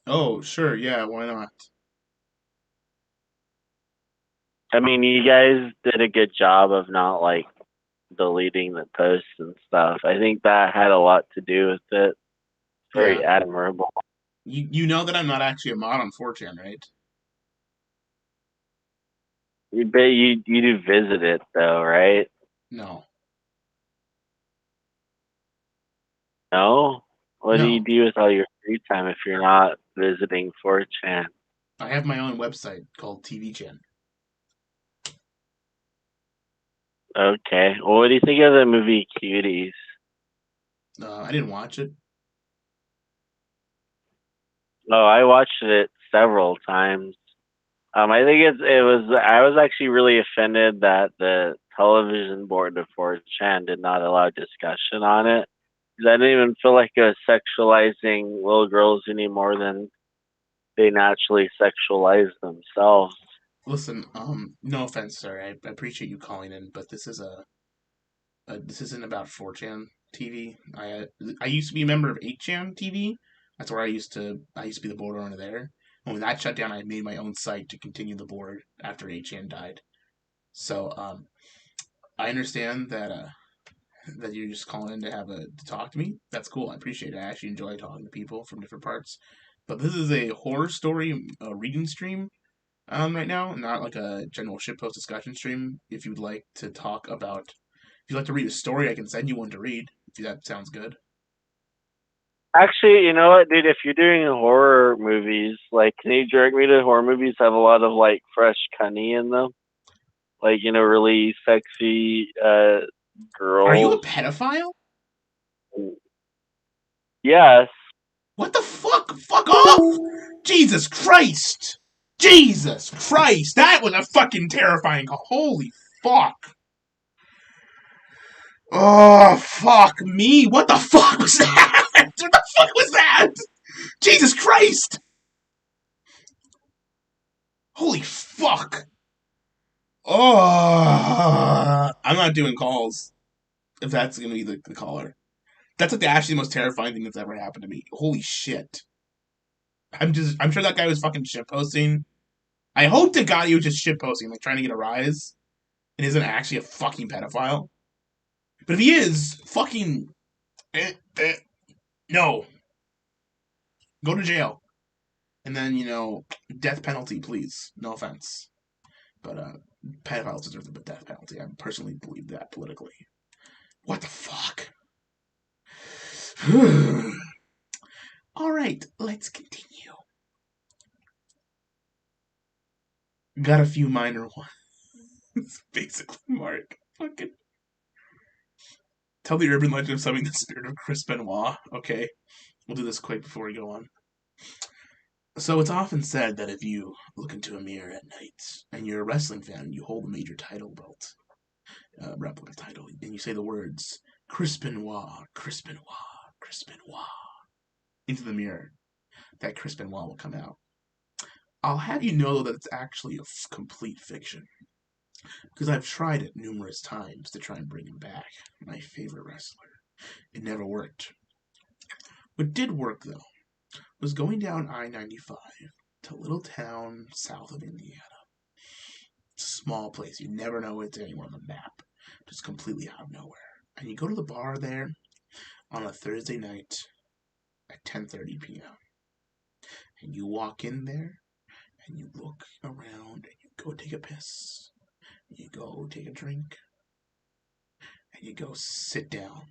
Oh, sure, yeah, why not? I mean, you guys did a good job of not like deleting the posts and stuff. I think that had a lot to do with it. Very admirable. You know that I'm not actually a mod on 4chan, right? You do visit it though, right? No. No? What do No. you do with all your free time if you're not visiting 4chan? I have my own website called TVChan. Okay. Well, what do you think of the movie Cuties? I didn't watch it. Oh, I watched it several times. I think I was actually really offended that the television board of 4chan did not allow discussion on it. 'Cause I didn't even feel like it was sexualizing little girls any more than they naturally sexualize themselves. Listen, no offense, sir. I appreciate you calling in, but this isn't about 4chan TV. I used to be a member of 8chan TV. That's where I used to be the board owner there. And when that shut down, I made my own site to continue the board after 8chan died. So, I understand that you're just calling in to talk to me. That's cool. I appreciate it. I actually enjoy talking to people from different parts. But this is a horror story reading stream right now, not like a general shitpost discussion stream. If you'd like to if you'd like to read a story, I can send you one to read. If that sounds good. Actually, you know what, dude? If you're doing horror movies, like, can you direct me to horror movies that have a lot of like fresh cunny in them? Like, really sexy girls. Are you a pedophile? Yes. What the fuck? Fuck off! Jesus Christ! Jesus Christ! That was a fucking terrifying call. Holy fuck! Oh, fuck me. What the fuck was that? What the fuck was that? Jesus Christ! Holy fuck! Oh, I'm not doing calls. If that's gonna be the caller. That's like actually the most terrifying thing that's ever happened to me. Holy shit. I'm sure that guy was fucking shitposting. I hope to God he was just shitposting, like trying to get a rise, and isn't actually a fucking pedophile. But if he is, fucking no. Go to jail. And then, death penalty, please. No offense. But pedophiles deserve the death penalty. I personally believe that politically. What the fuck? All right, let's continue. Got a few minor ones. Basically, Mark. Fucking. Tell the urban legend of summoning the spirit of Chris Benoit. Okay. We'll do this quick before we go on. So it's often said that if you look into a mirror at night and you're a wrestling fan and you hold a major title belt, replica title, and you say the words Chris Benoit, Chris Benoit, Chris Benoit into the mirror, that Chris Benoit will come out. I'll have you know that it's actually a complete fiction. Because I've tried it numerous times to try and bring him back, my favorite wrestler. It never worked. What did work, though, was going down I-95 to a little town south of Indiana. It's a small place. You never know it's anywhere on the map. Just completely out of nowhere. And you go to the bar there on a Thursday night at 10:30 p.m. And you walk in there and you look around and you go take a piss. You go take a drink. And you go sit down.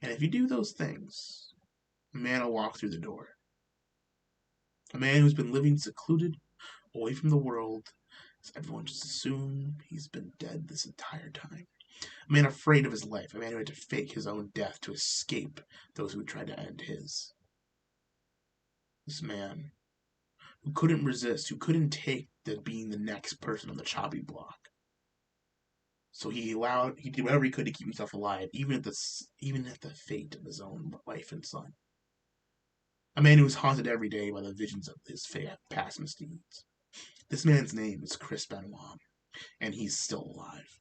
And if you do those things, a man will walk through the door. A man who's been living secluded, away from the world, so everyone just assume he's been dead this entire time. A man afraid of his life, a man who had to fake his own death to escape those who would try to end his. This man who couldn't resist, who couldn't take being the next person on the chopping block. So he did whatever he could to keep himself alive, even at the fate of his own wife and son. A man who was haunted every day by the visions of his past misdeeds. This man's name is Chris Benoit, and he's still alive.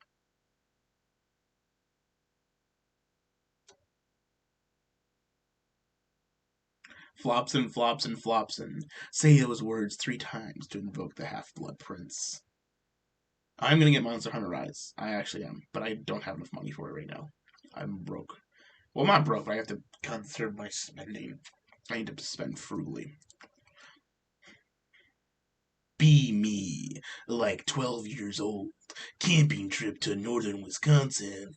Flopsin, Flopsin, Flopsin. Say those words 3 times to invoke the Half-Blood Prince. I'm gonna get Monster Hunter Rise. I actually am, but I don't have enough money for it right now. I'm broke. Well, I'm not broke, but I have to conserve my spending. I need to spend frugally. Be me, like 12 years old, camping trip to northern Wisconsin.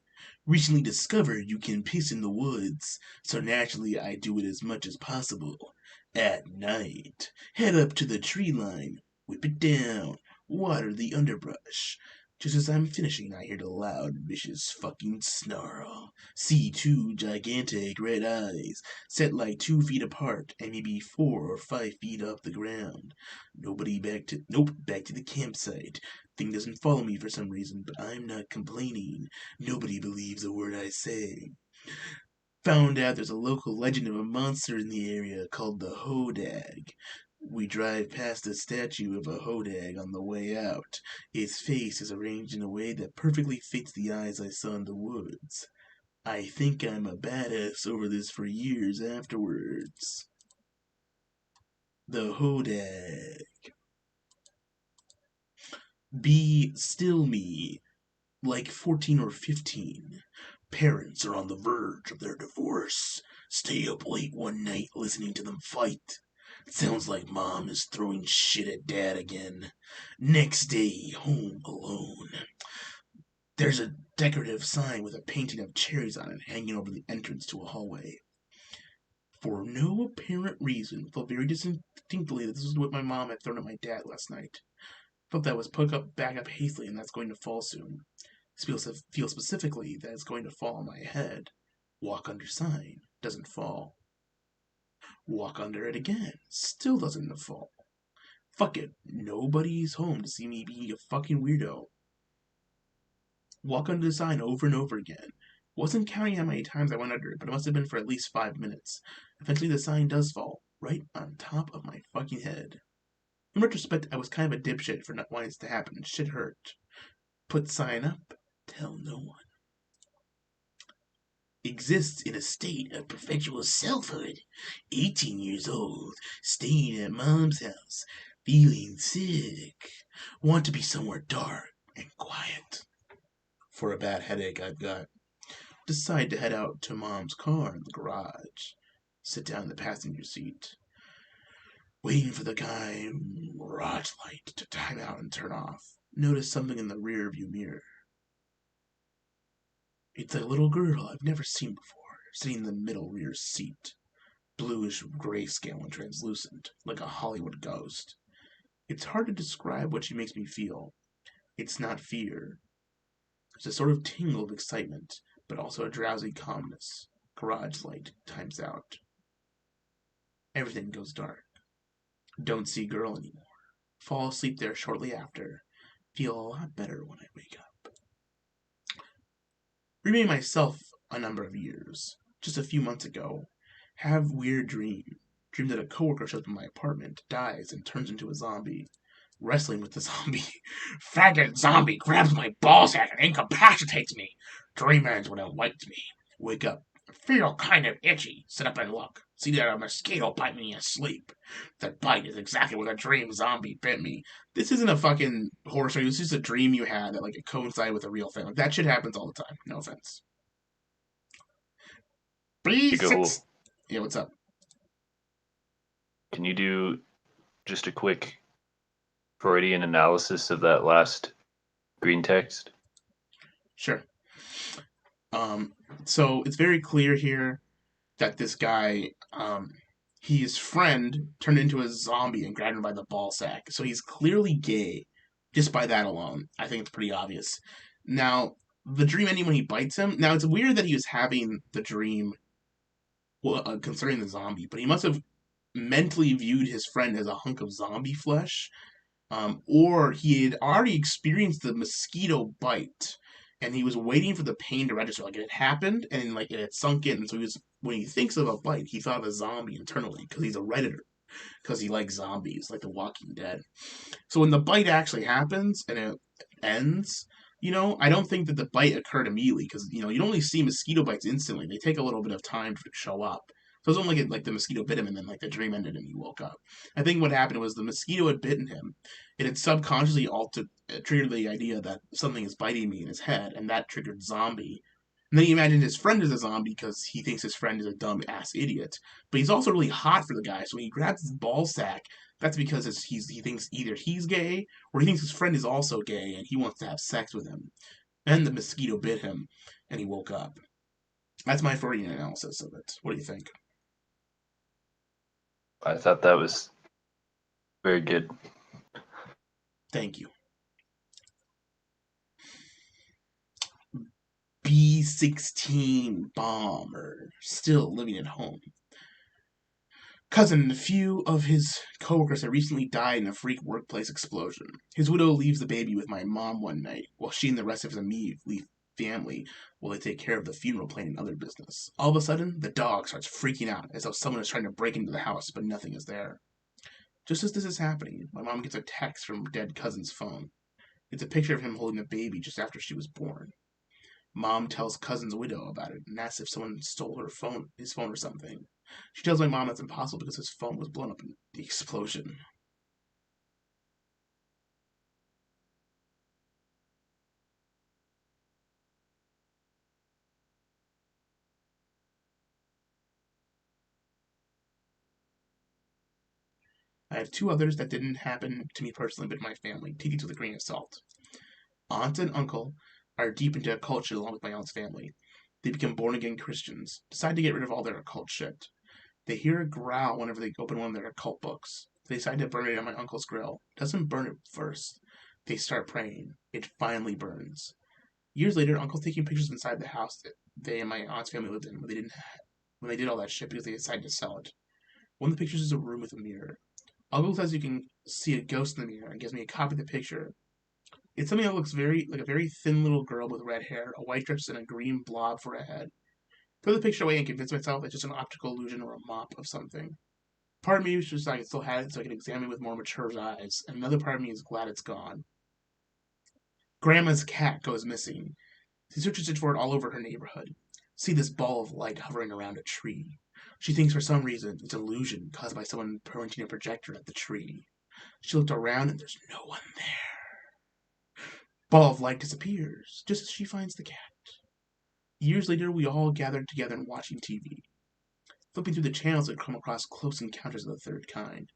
Recently discovered you can piss in the woods, so naturally I do it as much as possible. At night, head up to the tree line, whip it down, water the underbrush. Just as I'm finishing, I hear the loud, vicious fucking snarl. See 2 gigantic red eyes, set like 2 feet apart, and maybe 4 or 5 feet off the ground. Nope, back to the campsite. Thing doesn't follow me for some reason, but I'm not complaining. Nobody believes a word I say. Found out there's a local legend of a monster in the area called the Hodag. We drive past a statue of a Hodag on the way out. Its face is arranged in a way that perfectly fits the eyes I saw in the woods. I think I'm a badass over this for years afterwards. The Hodag. Be still me, like 14 or 15. Parents are on the verge of their divorce. Stay up late one night listening to them fight. Sounds like mom is throwing shit at dad again. Next day, home alone. There's a decorative sign with a painting of cherries on it hanging over the entrance to a hallway. For no apparent reason, felt very distinctly that this was what my mom had thrown at my dad last night. Felt that was back up hastily and that's going to fall soon. Feel specifically that it's going to fall on my head. Walk under sign, doesn't fall. Walk under it again, still doesn't fall. Fuck it, nobody's home to see me being a fucking weirdo. Walk under the sign over and over again. Wasn't counting how many times I went under it, but it must have been for at least 5 minutes. Eventually the sign does fall, right on top of my fucking head. In retrospect, I was kind of a dipshit for not wanting this to happen. Shit hurt. Put sign up, tell no one. Exists in a state of perpetual selfhood. 18 years old, staying at mom's house, feeling sick. Want to be somewhere dark and quiet. For a bad headache I've got. Decide to head out to mom's car in the garage. Sit down in the passenger seat. Waiting for the garage light to time out and turn off. Notice something in the rear view mirror. It's a little girl I've never seen before, sitting in the middle rear seat. Bluish grayscale and translucent, like a Hollywood ghost. It's hard to describe what she makes me feel. It's not fear. There's a sort of tingle of excitement, but also a drowsy calmness. Garage light times out. Everything goes dark. Don't see girl anymore. Fall asleep there shortly after. Feel a lot better when I wake up. Remain myself a number of years. Just a few months ago. Have weird dream. Dream that a coworker shows up in my apartment, dies, and turns into a zombie. Wrestling with the zombie. Faggot zombie grabs my ballsack and incapacitates me. Dream ends when it wiped me. Wake up. Feel kind of itchy. Sit up and look. See that a mosquito bite me asleep. That bite is exactly where the dream zombie bit me. This isn't a fucking horror story. This is just a dream you had that like it coincided with a real thing. Like that shit happens all the time. No offense. B6. Yeah, what's up? Can you do just a quick Freudian analysis of that last green text? Sure. So it's very clear here that this guy, his friend turned into a zombie and grabbed him by the ball sack. So he's clearly gay just by that alone. I think it's pretty obvious. Now, the dream ending when he bites him. Now, it's weird that he was having the dream concerning the zombie, but he must have mentally viewed his friend as a hunk of zombie flesh, or he had already experienced the mosquito bite, and he was waiting for the pain to register. Like it had happened, and like it had sunk in. And so when he thinks of a bite, he thought of a zombie internally because he's a redditor, because he likes zombies, like The Walking Dead. So when the bite actually happens and it ends, I don't think that the bite occurred immediately because you don't only see mosquito bites instantly; they take a little bit of time to show up. So it was only like the mosquito bit him and then like the dream ended and he woke up. I think what happened was the mosquito had bitten him. It had subconsciously triggered the idea that something is biting me in his head, and that triggered zombie. And then he imagined his friend is a zombie because he thinks his friend is a dumb ass idiot. But he's also really hot for the guy, so when he grabs his ball sack, that's because he thinks either he's gay or he thinks his friend is also gay and he wants to have sex with him. And the mosquito bit him and he woke up. That's my Freudian analysis of it. What do you think? I thought that was very good. Thank you. B-16 bomber, still living at home. Cousin and a few of his coworkers had recently died in a freak workplace explosion. His widow leaves the baby with my mom one night, while she and the rest of his immediate family will they take care of the funeral planning and other business. All of a sudden, the dog starts freaking out as though someone is trying to break into the house, but nothing is there. Just as this is happening, my mom gets a text from dead cousin's phone. It's a picture of him holding a baby just after she was born. Mom tells cousin's widow about it and asks if someone stole his phone or something. She tells my mom that's impossible because his phone was blown up in the explosion. I have two others that didn't happen to me personally, but my family. Take these with a grain of salt. Aunt and uncle are deep into occult shit along with my aunt's family. They become born-again Christians, decide to get rid of all their occult shit. They hear a growl whenever they open one of their occult books. They decide to burn it on my uncle's grill. Doesn't burn it first. They start praying. It finally burns. Years later, uncle's taking pictures inside the house that they and my aunt's family lived in when they did all that shit because they decided to sell it. One of the pictures is a room with a mirror. Uncle says you can see a ghost in the mirror and gives me a copy of the picture. It's something that looks like a very thin little girl with red hair, a white dress, and a green blob for a head. Throw the picture away and convince myself it's just an optical illusion or a mop of something. Part of me was just like I still had it so I could examine it with more mature eyes, and another part of me is glad it's gone. Grandma's cat goes missing. She searches for it all over her neighborhood. See this ball of light hovering around a tree. She thinks for some reason it's an illusion caused by someone pointing a projector at the tree. She looked around and there's no one there. Ball of light disappears, just as she finds the cat. Years later, we all gathered together and watching TV. Flipping through the channels, I come across Close Encounters of the Third Kind.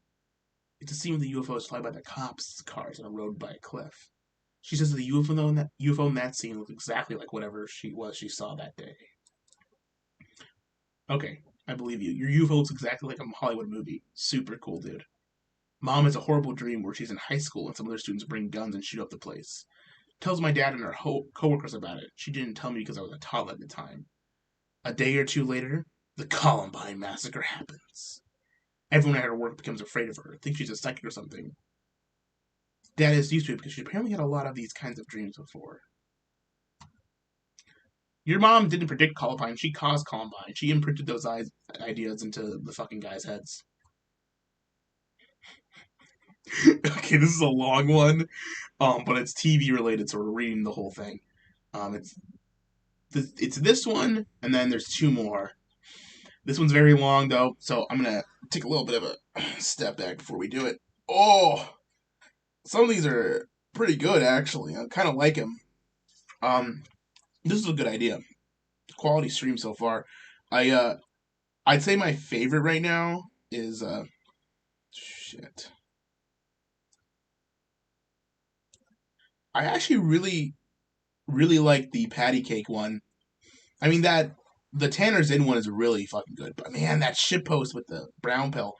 It's a scene where the UFOs fly by the cops' cars on a road by a cliff. She says that the UFO in that scene looks exactly like whatever she saw that day. Okay, I believe you. Your UFO looks exactly like a Hollywood movie. Super cool, dude. Mom has a horrible dream where she's in high school and some other students bring guns and shoot up the place. Tells my dad and her coworkers about it. She didn't tell me because I was a toddler at the time. A day or two later, the Columbine massacre happens. Everyone at her work becomes afraid of her, thinks she's a psychic or something. Dad is used to it because she apparently had a lot of these kinds of dreams before. Your mom didn't predict Columbine, she caused Columbine. She imprinted those ideas into the fucking guys' heads. Okay, this is a long one, but it's TV related, so we're reading the whole thing. It's this one, and then there's two more. This one's very long, though, so I'm going to take a little bit of a step back before we do it. Oh! Some of these are pretty good, actually. I kind of like them. This is a good idea. Quality stream so far. I'd say my favorite right now is, shit. I actually really like the patty cake one. I mean, the Tanner's Inn one is really fucking good. But man, that shitpost with the brown pill.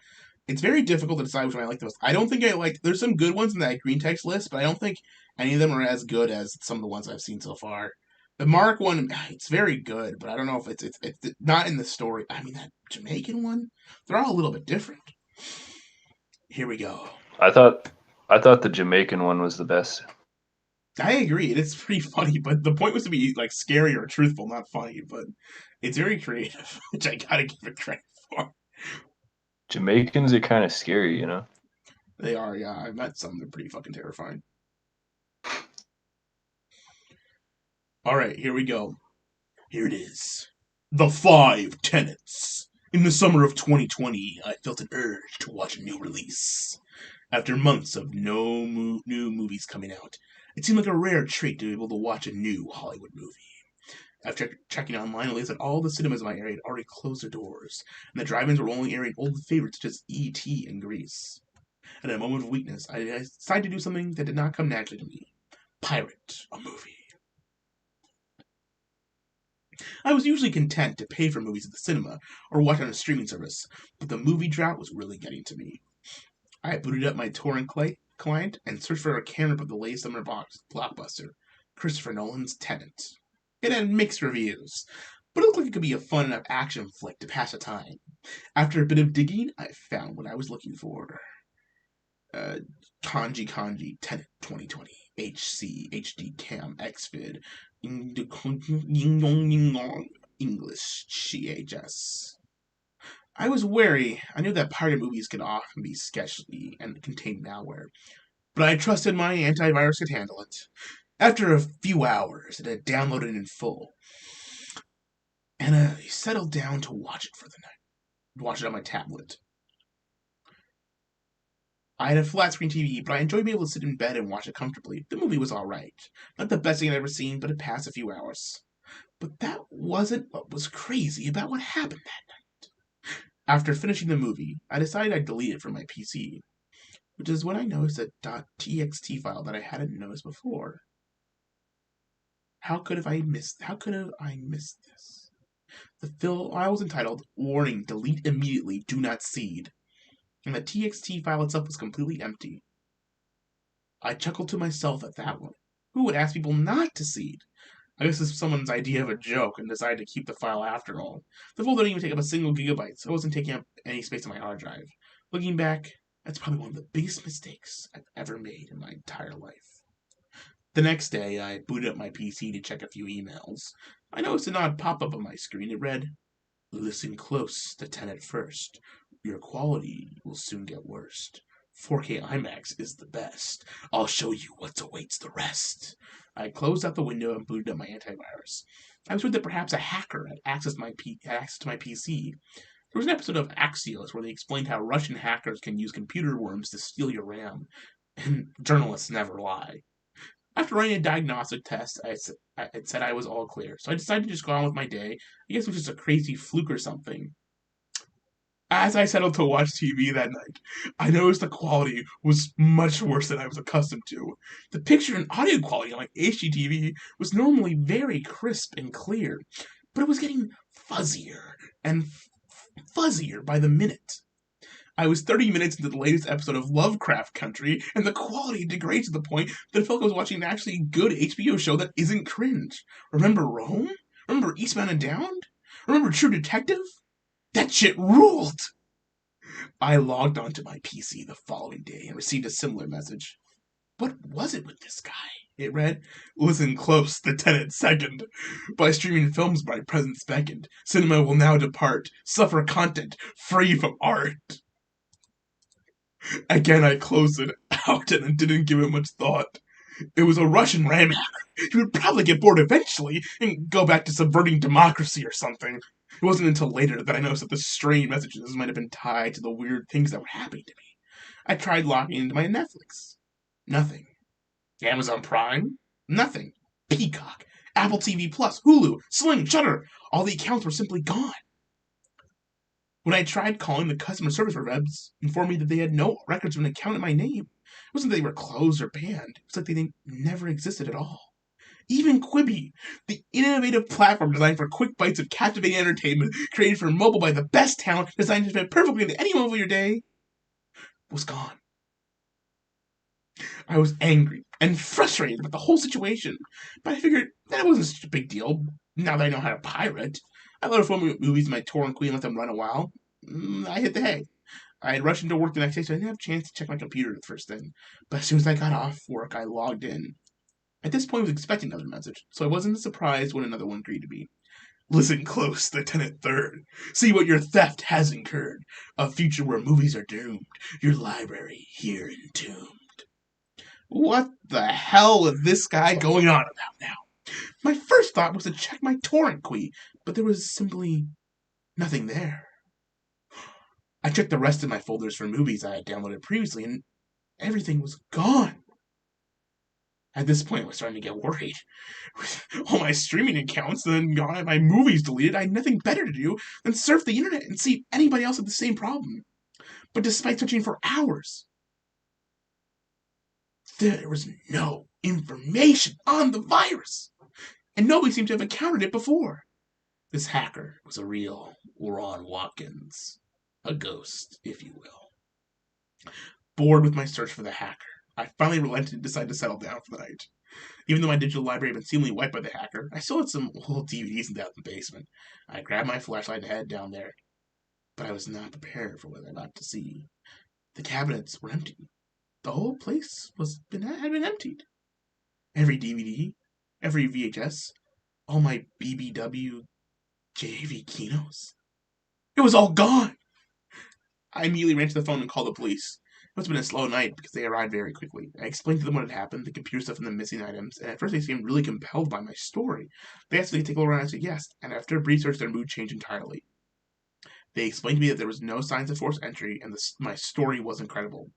It's very difficult to decide which one I like the most. I don't think I like... There's some good ones in that green text list, but I don't think any of them are as good as some of the ones I've seen so far. The Mark one, it's very good, but I don't know if it's not in the story. I mean, that Jamaican one, they're all a little bit different. Here we go. I thought the Jamaican one was the best. I agree. It's pretty funny, but the point was to be like scary or truthful, not funny. But it's very creative, which I gotta give it credit for. Jamaicans are kind of scary, you know? They are, yeah. I've met some. They're pretty fucking terrifying. Alright, here we go. Here it is. The 5 Tenets. In the summer of 2020, I felt an urge to watch a new release. After months of no new movies coming out, it seemed like a rare treat to be able to watch a new Hollywood movie. After checking online, I realized that all the cinemas in my area had already closed their doors, and the drive-ins were only airing old favorites such as E.T. and Grease. And in a moment of weakness, I decided to do something that did not come naturally to me. Pirate a movie. I was usually content to pay for movies at the cinema or watch on a streaming service, but the movie drought was really getting to me. I booted up my torrent client and searched for a camera of the latest summer blockbuster, Christopher Nolan's Tenet. It had mixed reviews, but it looked like it could be a fun enough action flick to pass the time. After a bit of digging, I found what I was looking for. Kanji Tenet 2020 HC HD Cam XVID English CHS. I was wary. I knew that pirate movies could often be sketchy and contain malware, but I trusted my antivirus could handle it. After a few hours, it had downloaded in full, and I settled down to watch it for the night. Watch it on my tablet. I had a flat screen TV, but I enjoyed being able to sit in bed and watch it comfortably. The movie was alright. Not the best thing I'd ever seen, but it passed a few hours. But that wasn't what was crazy about what happened that night. After finishing the movie, I decided I'd delete it from my PC, which is when I noticed a .txt file that I hadn't noticed before. How could have I missed this? The file was entitled, Warning, Delete Immediately, Do Not Seed, and the txt file itself was completely empty. I chuckled to myself at that one. Who would ask people not to seed? I guess this was someone's idea of a joke and decided to keep the file after all. The folder didn't even take up a single gigabyte, so it wasn't taking up any space on my hard drive. Looking back, that's probably one of the biggest mistakes I've ever made in my entire life. The next day, I booted up my PC to check a few emails. I noticed an odd pop-up on my screen. It read, Listen close to Tenet first. Your quality will soon get worse. 4K IMAX is the best. I'll show you what awaits the rest. I closed out the window and booted up my antivirus. I was worried that perhaps a hacker had access to my PC. There was an episode of Axios where they explained how Russian hackers can use computer worms to steal your RAM. And journalists never lie. After running a diagnostic test, it said I was all clear, so I decided to just go on with my day. I guess it was just a crazy fluke or something. As I settled to watch TV that night, I noticed the quality was much worse than I was accustomed to. The picture and audio quality on my HDTV was normally very crisp and clear, but it was getting fuzzier and fuzzier by the minute. I was 30 minutes into the latest episode of Lovecraft Country, and the quality degrades to the point that I felt like I was watching an actually good HBO show that isn't cringe. Remember Rome? Remember Eastbound and Down? Remember True Detective? That shit ruled! I logged onto my PC the following day and received a similar message. What was it with this guy? It read, "Listen close, the Tenet second. By streaming films by presence beckoned, cinema will now depart, suffer content free from art." Again, I closed it out and didn't give it much thought. It was a Russian ram hacker. He would probably get bored eventually and go back to subverting democracy or something. It wasn't until later that I noticed that the strange messages might have been tied to the weird things that were happening to me. I tried logging into my Netflix. Nothing. Amazon Prime? Nothing. Peacock, Apple TV Plus, Hulu, Sling, Shudder. All the accounts were simply gone. When I tried calling the customer service reps, informed me that they had no records of an account in my name. It wasn't that they were closed or banned. It was like they never existed at all. Even Quibi, the innovative platform designed for quick bites of captivating entertainment, created for mobile by the best talent, designed to fit perfectly into any moment of your day, was gone. I was angry and frustrated about the whole situation, but I figured that wasn't such a big deal now that I know how to pirate. I loaded 4 movies in my torrent queue and let them run a while. I hit the hay. I had rushed into work the next day, so I didn't have a chance to check my computer the first thing. But as soon as I got off work, I logged in. At this point, I was expecting another message, so I wasn't surprised when another one greeted me. "Listen close, the Tenet third. See what your theft has incurred. A future where movies are doomed. Your library here entombed." What the hell is this guy going on about now? My first thought was to check my torrent queue, but there was simply nothing there. I checked the rest of my folders for movies I had downloaded previously, and everything was gone. At this point, I was starting to get worried. With all my streaming accounts then gone and my movies deleted, I had nothing better to do than surf the internet and see if anybody else had the same problem. But despite searching for hours, there was no information on the virus, and nobody seemed to have encountered it before. This hacker was a real Ron Watkins, a ghost, if you will. Bored with my search for the hacker, I finally relented and decided to settle down for the night. Even though my digital library had been seemingly wiped by the hacker, I still had some old DVDs in the basement. I grabbed my flashlight and headed down there, but I was not prepared for what I was about to see. The cabinets were empty. The whole place had been emptied. Every DVD, every VHS, all my BBW JAV Kinos. It was all gone. I immediately ran to the phone and called the police. It must have been a slow night because they arrived very quickly. I explained to them what had happened, the computer stuff and the missing items, and at first they seemed really compelled by my story. They asked me to take a look around, and I said yes, and after a brief search, their mood changed entirely. They explained to me that there was no signs of forced entry, and my story was incredible.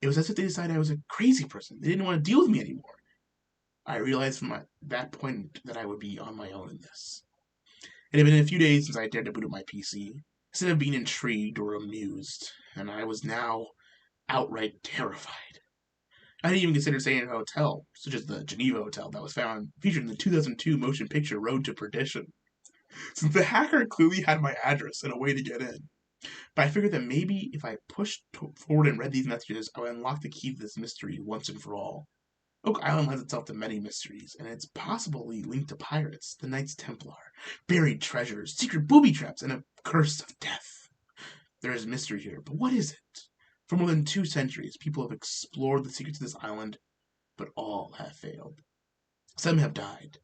It was as if they decided I was a crazy person. They didn't want to deal with me anymore. I realized from that point that I would be on my own in this. It had been a few days since I dared to boot up my PC. Instead of being intrigued or amused, and I was now outright terrified. I didn't even consider staying in a hotel, such as the Geneva Hotel that was featured in the 2002 motion picture Road to Perdition, since the hacker clearly had my address and a way to get in. But I figured that maybe if I pushed forward and read these messages, I would unlock the key to this mystery once and for all. Oak Island lends itself to many mysteries, and it's possibly linked to pirates, the Knights Templar, buried treasures, secret booby traps, and a curse of death. There is mystery here, but what is it? For more than 2 centuries, people have explored the secrets of this island, but all have failed. Some have died.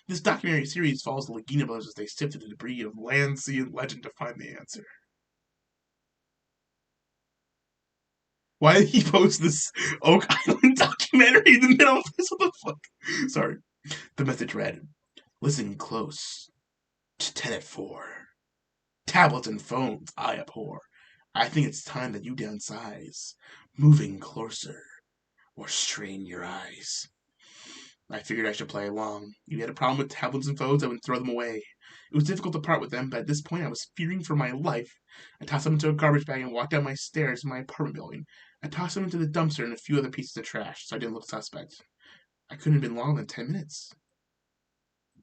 This documentary series follows the Lagina brothers as they sift through the debris of land, sea, and legend to find the answer. Why did he post this Oak Island documentary in the middle of this? What the fuck? Sorry. The message read, "Listen close to Tenet 4. Tablets and phones I abhor. I think it's time that you downsize. Moving closer or strain your eyes." I figured I should play along. If you had a problem with tablets and phones, I would throw them away. It was difficult to part with them, but at this point I was fearing for my life. I tossed them into a garbage bag and walked down my stairs in my apartment building. I tossed them into the dumpster and a few other pieces of trash, so I didn't look suspect. I couldn't have been longer than 10 minutes.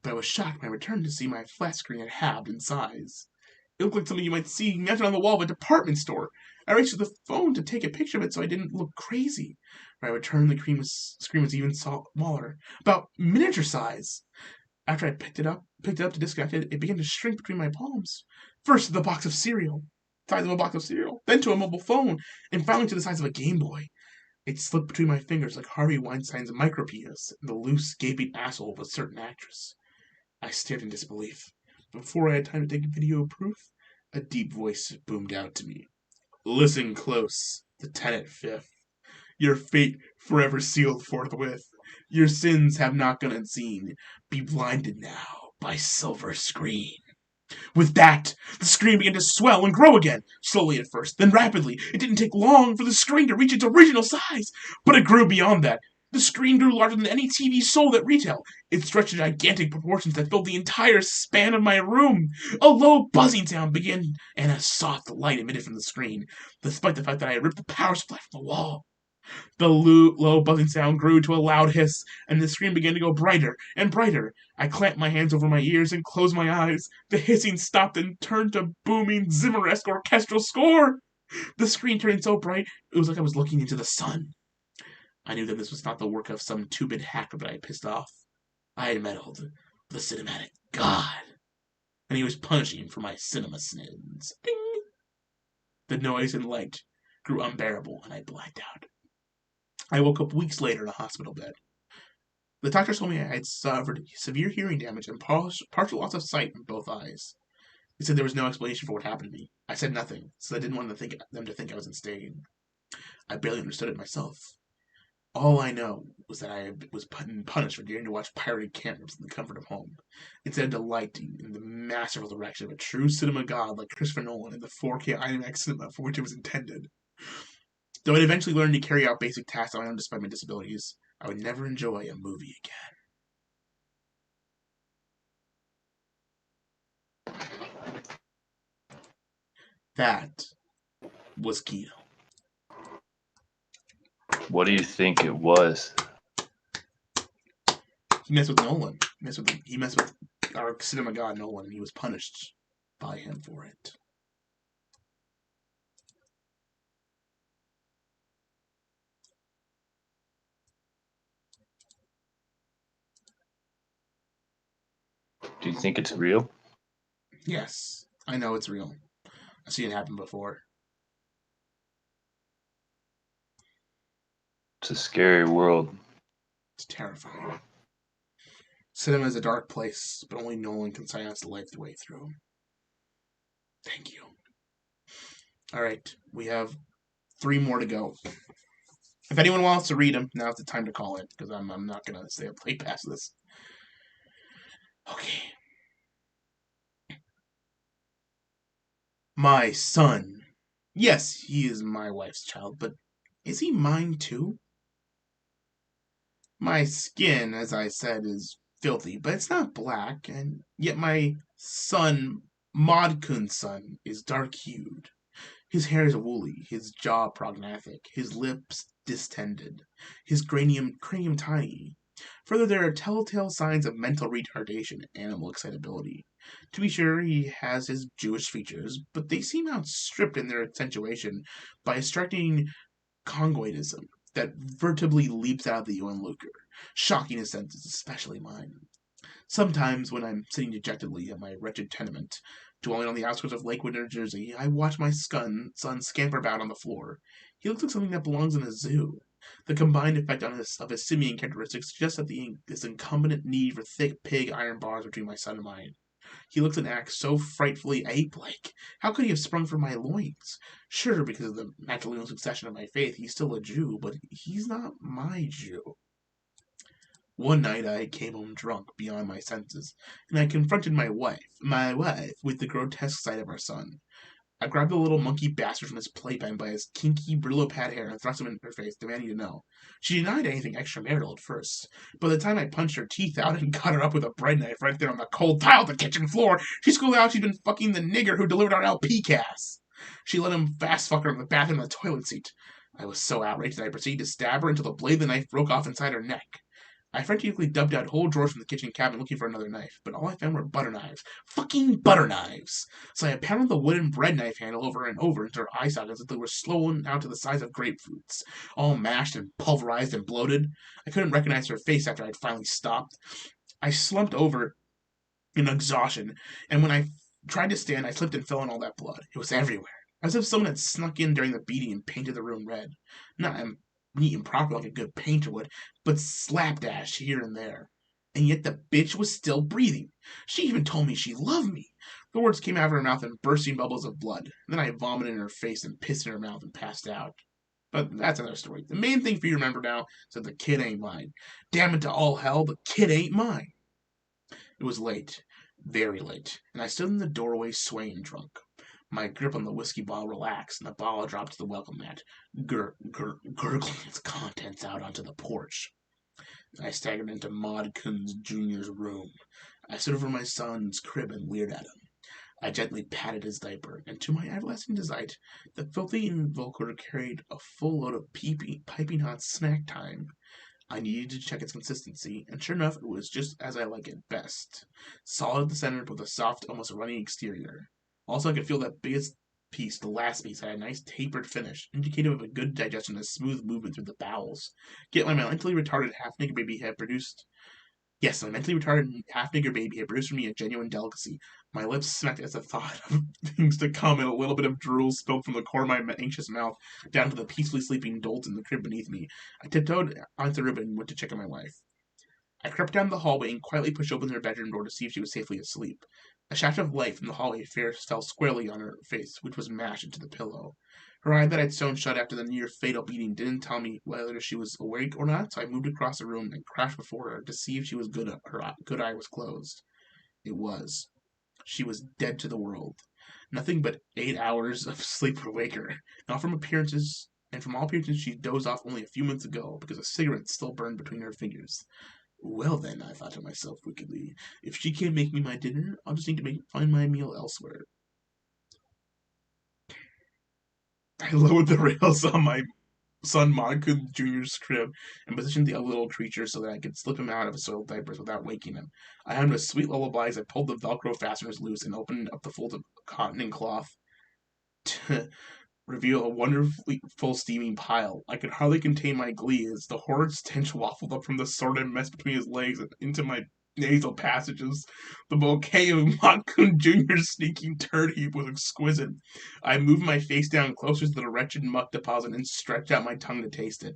But I was shocked when I returned to see my flat screen had halved in size. It looked like something you might see mounted on the wall of a department store. I reached for the phone to take a picture of it so I didn't look crazy. When I returned, the screen was even smaller, about miniature size. After I picked it up to disconnect it, it began to shrink between my palms. First, the box of cereal, size of a box of cereal, then to a mobile phone, and finally to the size of a Game Boy. It slipped between my fingers like Harvey Weinstein's micropenis and the loose, gaping asshole of a certain actress. I stared in disbelief. Before I had time to take video proof, a deep voice boomed out to me. Listen close, the Tenet fifth. Your fate forever sealed forthwith. Your sins have not gone unseen. Be blinded now by silver screen. With that, the screen began to swell and grow again, slowly at first, then rapidly. It didn't take long for the screen to reach its original size, but it grew beyond that. The screen grew larger than any TV sold at retail. It stretched to gigantic proportions that filled the entire span of my room. A low buzzing sound began, and a soft light emitted from the screen, despite the fact that I had ripped the power supply from the wall. The low buzzing sound grew to a loud hiss, and the screen began to go brighter and brighter. I clamped my hands over my ears and closed my eyes. The hissing stopped and turned to booming Zimmer-esque orchestral score. The screen turned so bright, it was like I was looking into the sun. I knew that this was not the work of some two-bit hacker that I had pissed off. I had meddled with the cinematic god, and he was punishing for my cinema sins. Ding! The noise and light grew unbearable, and I blacked out. I woke up weeks later in a hospital bed. The doctor told me I had suffered severe hearing damage and partial loss of sight in both eyes. He said there was no explanation for what happened to me. I said nothing, so I didn't want them to think I was insane. I barely understood it myself. All I know was that I was punished for daring to watch pirated cameras in the comfort of home, instead of delighting in the masterful direction of a true cinema god like Christopher Nolan in the 4K IMAX cinema for which it was intended. Though I'd eventually learn to carry out basic tasks on my own despite my disabilities, I would never enjoy a movie again. That was Keto. What do you think it was? He messed with Nolan. He messed with our cinema god Nolan, and he was punished by him for it. Do you think it's real? Yes, I know it's real. I've seen it happen before. It's a scary world. It's terrifying. Cinema is a dark place, but only Nolan can silence the light the way through. Thank you. Alright, we have 3 more to go. If anyone wants to read them, now's the time to call it, because I'm not going to stay up late past this. Okay. My son. Yes, he is my wife's child, but is he mine too? My skin, as I said, is filthy, but it's not black, and yet my son, Modkun's son, is dark-hued. His hair is woolly, his jaw prognathic, his lips distended, his cranium tiny. Further, there are telltale signs of mental retardation and animal excitability. To be sure, he has his Jewish features, but they seem outstripped in their accentuation by a striking congoidism that vertebly leaps out of the onlooker, shocking his senses, especially mine. Sometimes, when I'm sitting dejectedly at my wretched tenement, dwelling on the outskirts of Lakewood, New Jersey, I watch my son scamper about on the floor. He looks like something that belongs in a zoo. The combined effect of his simian characteristics suggests that this incumbent need for thick pig iron bars between my son and mine. He looks and acts so frightfully ape-like. How could he have sprung from my loins? Sure, because of the matrilineal succession of my faith, he's still a Jew, but he's not my Jew. One night I came home drunk, beyond my senses, and I confronted my wife, with the grotesque sight of our son. I grabbed the little monkey bastard from his playpen by his kinky Brillo pad hair and thrust him in her face, demanding to know. She denied anything extramarital at first. By the time I punched her teeth out and cut her up with a bread knife right there on the cold tile of the kitchen floor, she schooled out she'd been fucking the nigger who delivered our LP cast. She let him fast fuck her in the bathroom on the toilet seat. I was so outraged that I proceeded to stab her until the blade of the knife broke off inside her neck. I frantically dubbed out whole drawers from the kitchen cabinet looking for another knife, but all I found were butter knives. Fucking butter knives! So I pounded the wooden bread knife handle over and over into her eye sockets until they were swollen out to the size of grapefruits, all mashed and pulverized and bloated. I couldn't recognize her face after I'd finally stopped. I slumped over in exhaustion, and when I tried to stand, I slipped and fell in all that blood. It was everywhere. as if someone had snuck in during the beating and painted the room red. Not neat and proper like a good painter would, but slapdash here and there. And yet the bitch was still breathing. She even told me she loved me. The words came out of her mouth in bursting bubbles of blood. Then I vomited in her face and pissed in her mouth and passed out. But that's another story. The main thing for you to remember now is that the kid ain't mine. Damn it to all hell, the kid ain't mine. It was late, very late, and I stood in the doorway swaying drunk. My grip on the whiskey bottle relaxed, and the bottle dropped to the welcome mat, gurgling its contents out onto the porch. I staggered into Modkins Jr.'s room. I stood over my son's crib and leered at him. I gently patted his diaper, and to my everlasting delight, the filthy invoker carried a full load of piping hot snack time. I needed to check its consistency, and sure enough, it was just as I like it best. Solid at the center with a soft, almost runny exterior. Also, I could feel that biggest piece, the last piece, had a nice tapered finish, indicative of a good digestion and a smooth movement through the bowels. Yet my mentally retarded half-naked baby had produced... Yes, my mentally retarded half-nigger baby had produced for me a genuine delicacy. My lips smacked as the thought of things to come, and a little bit of drool spilled from the corner of my anxious mouth down to the peacefully sleeping dolt in the crib beneath me. I tiptoed onto the rib and went to check on my wife. I crept down the hallway and quietly pushed open her bedroom door to see if she was safely asleep. A shaft of light from the hallway fell squarely on her face, which was mashed into the pillow. Her eye that I'd sewn shut after the near-fatal beating didn't tell me whether she was awake or not, so I moved across the room and crouched before her to see if she was good. Her good eye was closed. It was. She was dead to the world. Nothing but 8 hours of sleep would wake her. Not from appearances, and from all appearances she dozed off only a few minutes ago, because a cigarette still burned between her fingers. Well then, I thought to myself wickedly, if she can't make me my dinner, I'll just need to find my meal elsewhere. I lowered the rails on my son Monica Jr.'s crib and positioned the little creature so that I could slip him out of his soiled diapers without waking him. I hummed a sweet lullaby as I pulled the Velcro fasteners loose and opened up the folds of cotton and cloth to reveal a wonderfully full steaming pile. I could hardly contain my glee as the horrid stench waffled up from the sordid mess between his legs and into my nasal passages. The bouquet of Motkun Jr.'s sneaking turd heap was exquisite. I moved my face down closer to the wretched muck deposit and stretched out my tongue to taste it.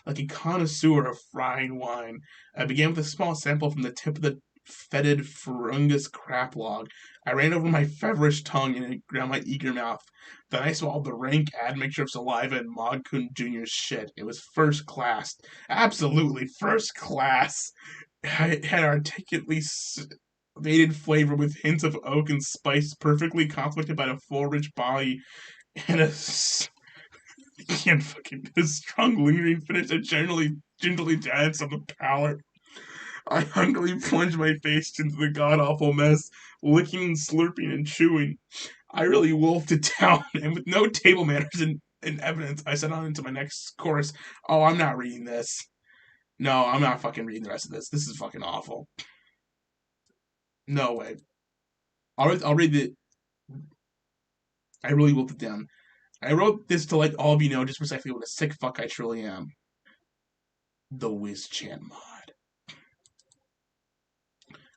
Like a connoisseur of frying wine, I began with a small sample from the tip of the fetid fungus crap log. I ran over my feverish tongue and around my eager mouth. Then I swallowed the rank admixture of saliva and Modkun Jr.'s shit. It was first class. Absolutely first class. It had articulately faded flavor with hints of oak and spice, perfectly conflicted by a full, rich body and a strong, lingering finish that gently danced on the palate. I hungrily plunged my face into the god-awful mess, licking and slurping and chewing. I really wolfed it down, and with no table manners in evidence, I set on into my next course. Oh, I'm not reading this. No, I'm not fucking reading the rest of this. This is fucking awful. No way. I'll read the... I really wolfed it down. I wrote this to let all of you know just precisely what a sick fuck I truly am. The Wiz-Chan mod.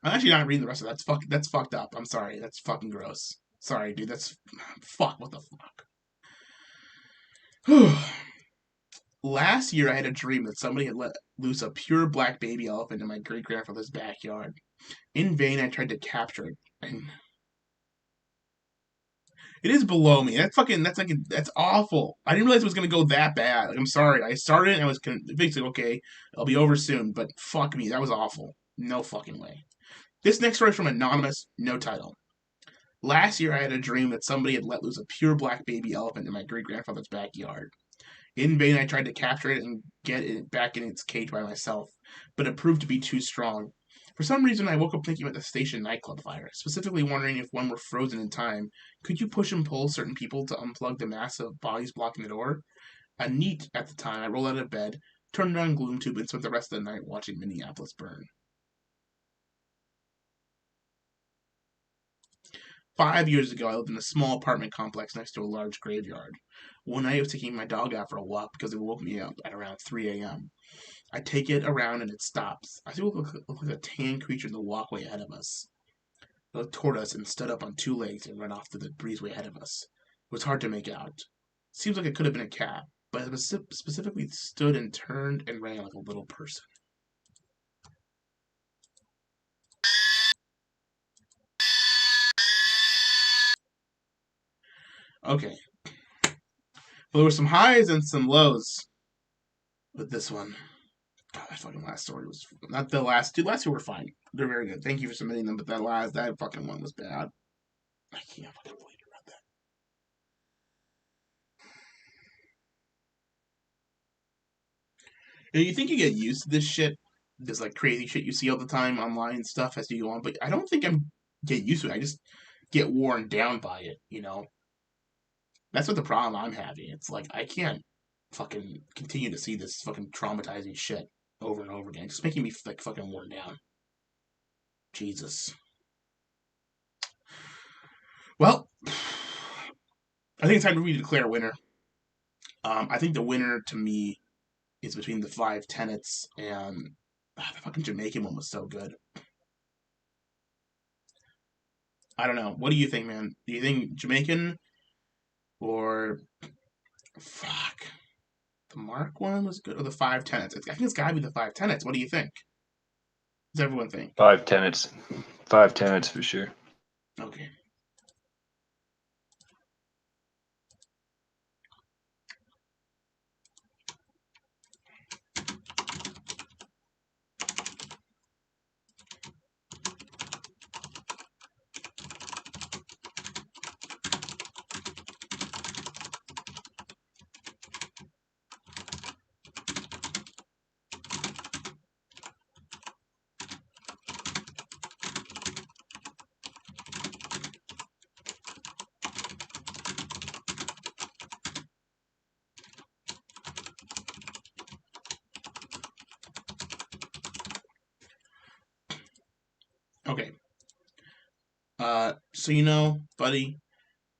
I'm actually not reading the rest of that. That's fucked up. I'm sorry. That's fucking gross. Sorry, dude. That's... Fuck. What the fuck? Last year, I had a dream that somebody had let loose a pure black baby elephant in my great-grandfather's backyard. In vain, I tried to capture it, and... It is below me. That's awful. I didn't realize it was gonna go that bad. Like, I'm sorry. I started and I was basically, okay, it'll be over soon, but fuck me. That was awful. No fucking way. This next story is from Anonymous, no title. Last year, I had a dream that somebody had let loose a pure black baby elephant in my great-grandfather's backyard. In vain, I tried to capture it and get it back in its cage by myself, but it proved to be too strong. For some reason, I woke up thinking about the station nightclub fire, specifically wondering if one were frozen in time. Could you push and pull certain people to unplug the massive bodies blocking the door? A neat at the time, I rolled out of bed, turned on GloomTube, and spent the rest of the night watching Minneapolis burn. 5 years ago, I lived in a small apartment complex next to a large graveyard. One night, I was taking my dog out for a walk because it woke me up at around 3 a.m. I take it around and it stops. I see what looked like a tan creature in the walkway ahead of us. It looked toward us and stood up on two legs and ran off to the breezeway ahead of us. was hard to make out. Seems like it could have been a cat, but it specifically stood and turned and ran like a little person. Okay. Well, there were some highs and some lows with this one. God, that fucking last story was not the last two. Last two were fine. They're very good. Thank you for submitting them, but that fucking one was bad. I can't fucking believe you read that. And you think you get used to this shit, this like crazy shit you see all the time online and stuff as you go on, but I don't think I'm get used to it. I just get worn down by it, you know? That's what the problem I'm having. It's like I can't fucking continue to see this fucking traumatizing shit over and over again. It's just making me like fucking worn down. Jesus. Well, I think it's time for me to declare a winner. I think the winner to me is between the 5 tenets and the fucking Jamaican one was so good. I don't know. What do you think, man? Do you think Jamaican or fuck the Mark one was good or the 5 tenets? I think it's gotta be the 5 tenets. What do you think? What does everyone think? 5 tenets. 5 tenets for sure. Okay. Okay. So you know, buddy,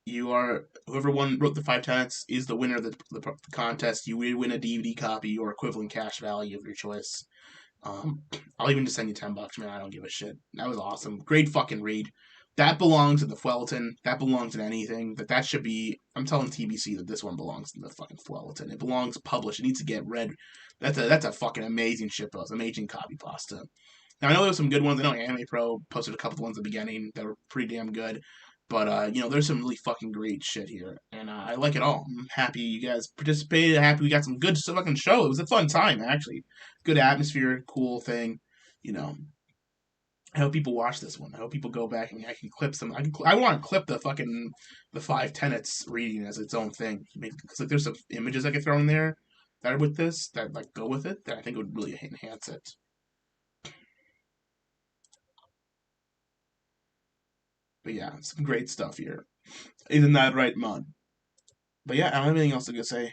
you are whoever wrote the 5 tenets is the winner of the contest. You will win a DVD copy or equivalent cash value of your choice. I'll even just send you $10, man. I don't give a shit. That was awesome. Great fucking read. That belongs in the Fwelleton. That belongs in anything. That should be. I'm telling TBC that this one belongs in the fucking Fwelleton. It belongs published. It needs to get read. That's a fucking amazing shitpost. Amazing copy pasta. Now I know there's some good ones. I know Anime Pro posted a couple of ones at the beginning that were pretty damn good. But you know, there's some really fucking great shit here, and I like it all. I'm happy you guys participated. Happy we got some good fucking show. It was a fun time, actually. Good atmosphere, cool thing. You know, I hope people watch this one. I hope people go back and I can clip some. I want to clip the 5 tenets reading as its own thing because like there's some images I could throw in there that are with this that like go with it that I think would really enhance it. But yeah, some great stuff here. Isn't that right, man? But yeah, I don't have anything else to say.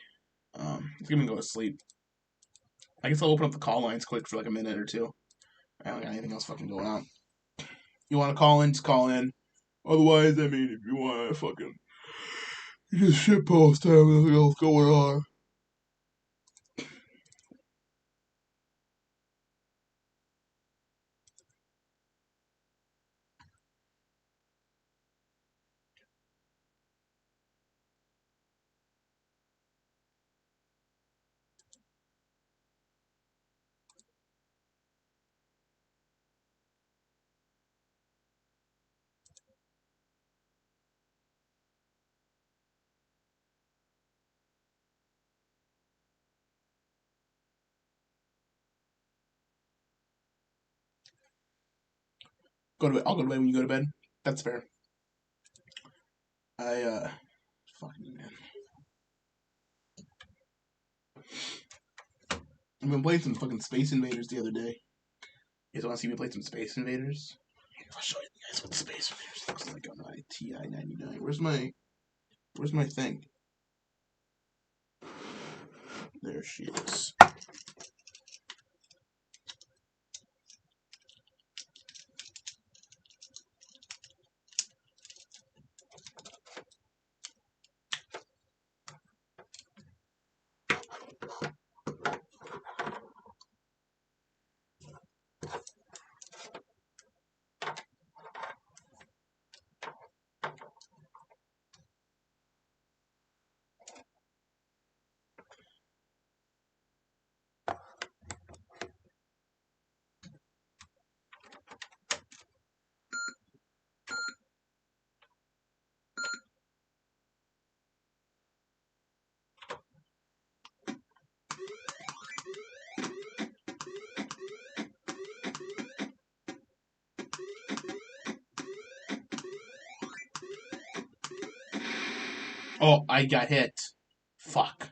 I think I'm gonna go to sleep. I guess I'll open up the call lines quick for like a minute or two. I don't got anything else fucking going on. You want to call in, just call in. Otherwise, I mean, if you want to fucking you just shitpost, have nothing else going on. Go to bed. I'll go to bed when you go to bed. That's fair. Fucking man. I've been playing some fucking Space Invaders the other day. You guys want to see me play some Space Invaders? I'll show you guys what the Space Invaders looks like on my TI-99. Where's my thing? There she is. Oh, I got hit. Fuck.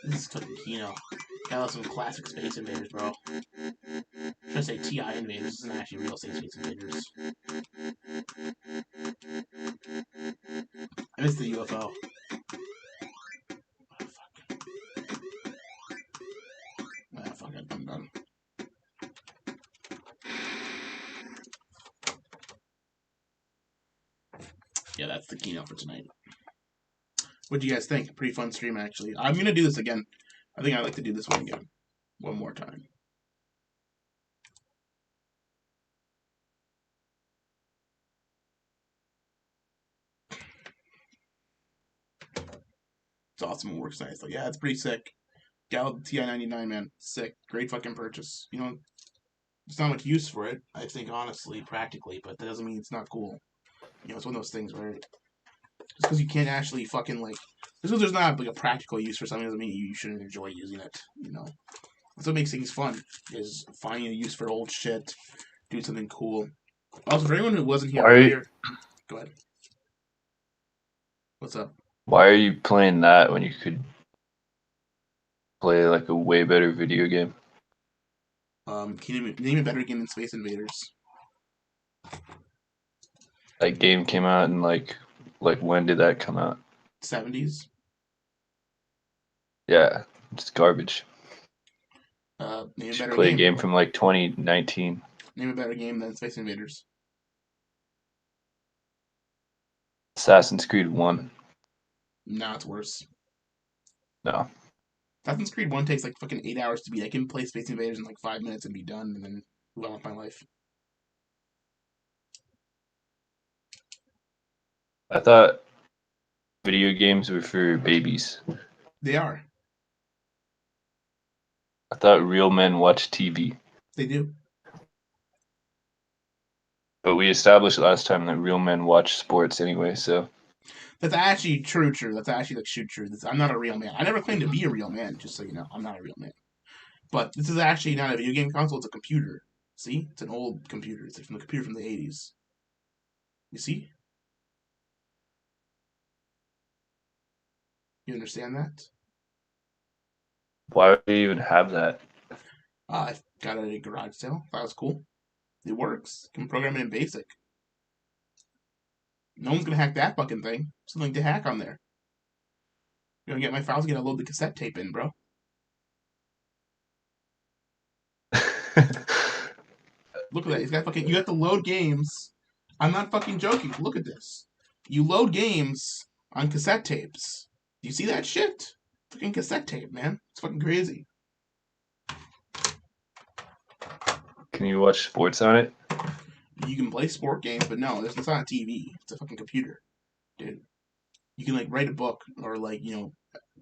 This is fucking Kino. Got love some classic Space Invaders, bro. Should I say TI Invaders? This isn't actually real Space Invaders. I missed the UFO. Oh, fuck. Ah, fuck it. I'm done. Yeah, that's the keynote for tonight. What do you guys think? Pretty fun stream, actually. I'm gonna do this again. I think I'd like to do this one again. One more time. It's awesome. It works nice. Like, yeah, it's pretty sick. Gal TI-99, man. Sick. Great fucking purchase. You know, there's not much use for it, I think, honestly, practically, but that doesn't mean it's not cool. You know, it's one of those things where just because you can't actually fucking, like, just because there's not, like, a practical use for something doesn't mean you shouldn't enjoy using it, you know? That's what makes things fun, is finding a use for old shit, do something cool. Also, for anyone who wasn't here earlier, go ahead. What's up? Why are you playing that when you could play like a way better video game? Can you name a better game than Space Invaders? That game came out in like when did that come out? 70s? Yeah, it's garbage. Name a Should better play game. a game from like 2019. Name a better game than Space Invaders. Assassin's Creed 1. Nah, it's worse. No. Assassin's Creed 1 takes like fucking 8 hours to beat. I can play Space Invaders in like 5 minutes and be done and then move on with my life. I thought video games were for babies. They are. I thought real men watch TV. They do. But we established last time that real men watch sports anyway, so. That's actually true. That's actually like true. I'm not a real man. I never claimed to be a real man, just so you know. I'm not a real man. But this is actually not a video game console, it's a computer. See? It's an old computer. It's like from the computer from the 80s. You see? You understand that? Why would you even have that? I got it at a garage sale. That was cool. It works. You can program it in BASIC. No one's gonna hack that fucking thing. Something to hack on there. You're gonna get my files, gonna load the cassette tape in, bro. Look at that. He's got fucking. You have to load games. I'm not fucking joking. Look at this. You load games on cassette tapes. Do you see that shit? Fucking cassette tape, man. It's fucking crazy. Can you watch sports on it? You can play sport games, but no, it's not a TV. It's a fucking computer, dude. You can like write a book or like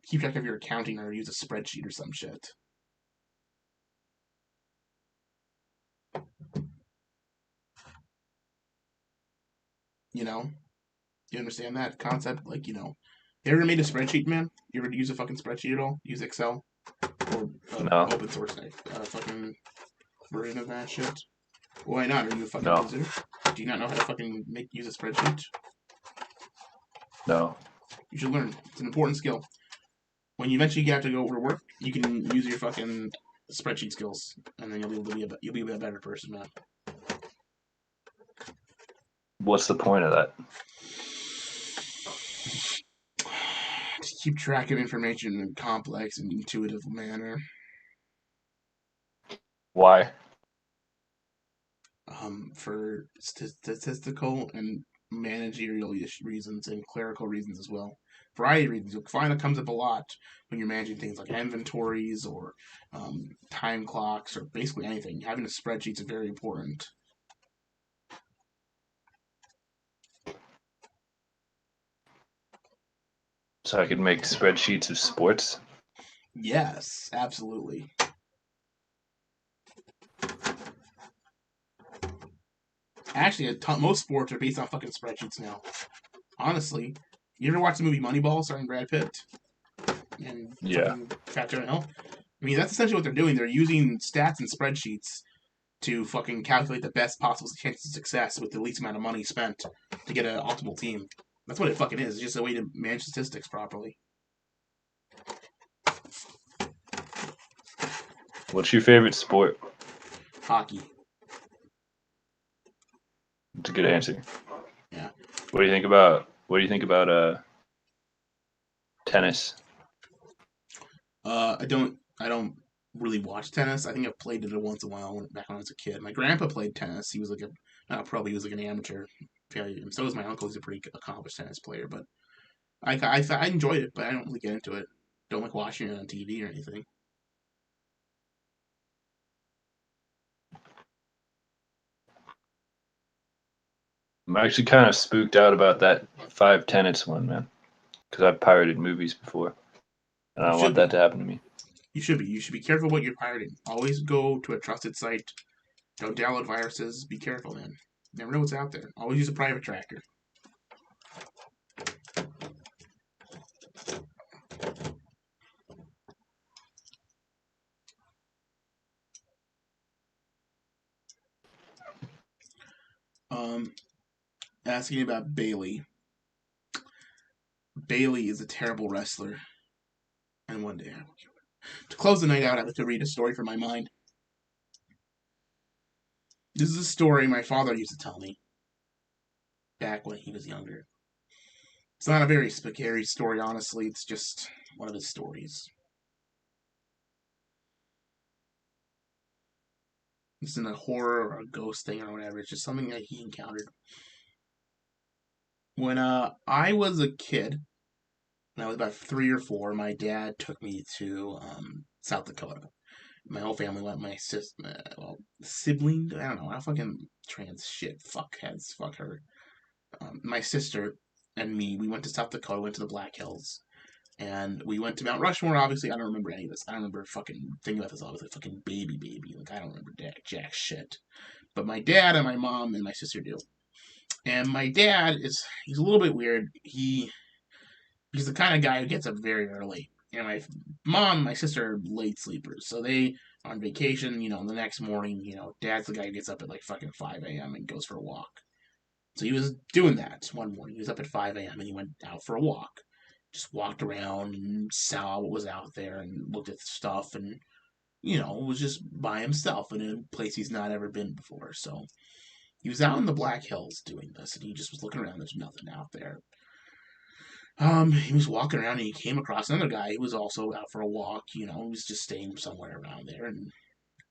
keep track of your accounting or use a spreadsheet or some shit. You know? You understand that concept? Like, you ever made a spreadsheet, man? You ever use a fucking spreadsheet at all? Use Excel? Or No. open source fucking version of that shit? Why not? Are you a fucking No. wizard? Do you not know how to fucking use a spreadsheet? No. You should learn. It's an important skill. When you eventually get to go over to work, you can use your fucking spreadsheet skills, and then you'll be a better person, man. What's the point of that? To keep track of information in a complex and intuitive manner. Why? For statistical and managerial reasons and clerical reasons as well. Variety of reasons. You'll find it comes up a lot when you're managing things like inventories or time clocks or basically anything. Having a spreadsheet is very important. So I could make spreadsheets of sports? Yes, absolutely. Actually, most sports are based on fucking spreadsheets now. honestly, you ever watch the movie Moneyball starring Brad Pitt and Yeah. fucking Fat Joe Hill? I mean, that's essentially what they're doing. They're using stats and spreadsheets to fucking calculate the best possible chance of success with the least amount of money spent to get an optimal team. That's what it fucking is. It's just a way to manage statistics properly. What's your favorite sport? Hockey. It's a good answer. Yeah. What do you think about tennis? I don't really watch tennis. I think I've played it once in a while back when I was a kid. My grandpa played tennis. He was like he was like an amateur. And so was my uncle. He's a pretty accomplished tennis player. But I enjoyed it, but I don't really get into it. Don't like watching it on TV or anything. I'm actually kind of spooked out about that 5 Tenets one, man, because I've pirated movies before, and I don't want that to happen to me. You should be. You should be careful what you're pirating. Always go to a trusted site. Don't download viruses. Be careful, man. Never know what's out there. Always use a private tracker. Asking about Bailey. Bailey is a terrible wrestler. And one day I will kill her. To close the night out, I have to read a story from my mind. This is a story my father used to tell me back when he was younger. It's not a very scary story, honestly. It's just one of his stories. It's in a horror or a ghost thing or whatever. It's just something that he encountered. When I was a kid, when I was about 3 or 4, my dad took me to South Dakota. My whole family went. My sibling. I don't know. I fucking trans shit. Fuckheads. Fuck her. My sister and me. We went to South Dakota. Went to the Black Hills, and we went to Mount Rushmore. Obviously, I don't remember any of this. I don't remember fucking thinking about this. I was a fucking baby. Like I don't remember jack shit. But my dad and my mom and my sister do. And my dad he's a little bit weird. He's the kind of guy who gets up very early. And my mom and my sister are late sleepers. So they on vacation, the next morning, dad's the guy who gets up at like fucking 5 a.m. and goes for a walk. So he was doing that one morning. He was up at 5 a.m. and he went out for a walk. Just walked around and saw what was out there and looked at stuff and, was just by himself in a place he's not ever been before. So he was out in the Black Hills doing this, and he just was looking around. There's nothing out there. He was walking around, and he came across another guy who was also out for a walk. He was just staying somewhere around there, and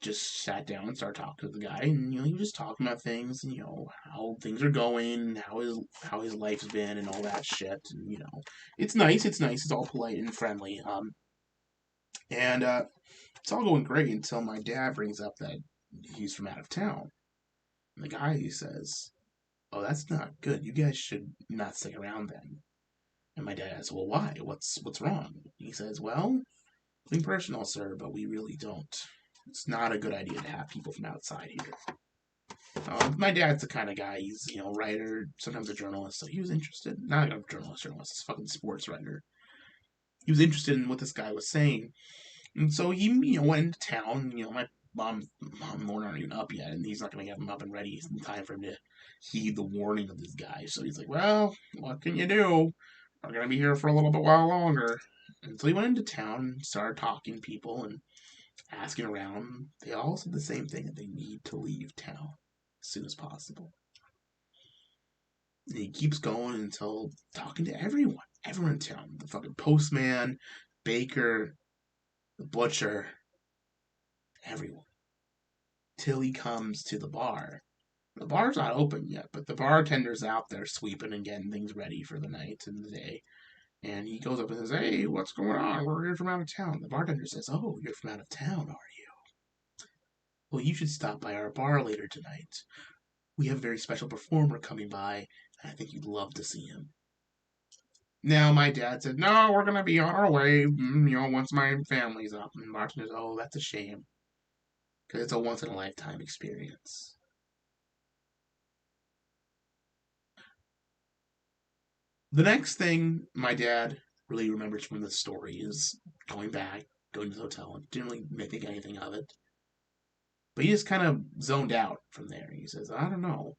just sat down and started talking to the guy. And he was just talking about things, and how things are going, how his life's been, and all that shit. And it's nice. It's all polite and friendly. And it's all going great until my dad brings up that he's from out of town. And the guy, he says, "Oh, that's not good. You guys should not stick around then." And my dad asks, "Well, why? What's wrong?" He says, "Well, nothing personal, sir, but we really don't. It's not a good idea to have people from outside here." My dad's the kind of guy, he's, writer, sometimes a journalist, so he was interested. Not a journalist, he's a fucking sports writer. He was interested in what this guy was saying. And so he, went into town. My mom and Lauren aren't even up yet, and he's not going to get him up and ready in time for him to heed the warning of this guy. So he's like, "Well, what can you do? We're going to be here for a little bit while longer." And so he went into town and started talking to people and asking around. They all said the same thing, that they need to leave town as soon as possible. And he keeps going until talking to everyone in town. The fucking postman, baker, the butcher, everyone. Till he comes to the bar. The bar's not open yet, but the bartender's out there sweeping and getting things ready for the night and the day. And he goes up and says, "Hey, what's going on? We're here from out of town." The bartender says, "Oh, you're from out of town, are you? Well, you should stop by our bar later tonight. We have a very special performer coming by, and I think you'd love to see him." Now, my dad said, "No, we're going to be on our way, once my family's up." And Martin says, "Oh, that's a shame, because it's a once-in-a-lifetime experience." The next thing my dad really remembers from the story is going back, going to the hotel, and didn't really think anything of it. But he just kind of zoned out from there. He says, I don't know.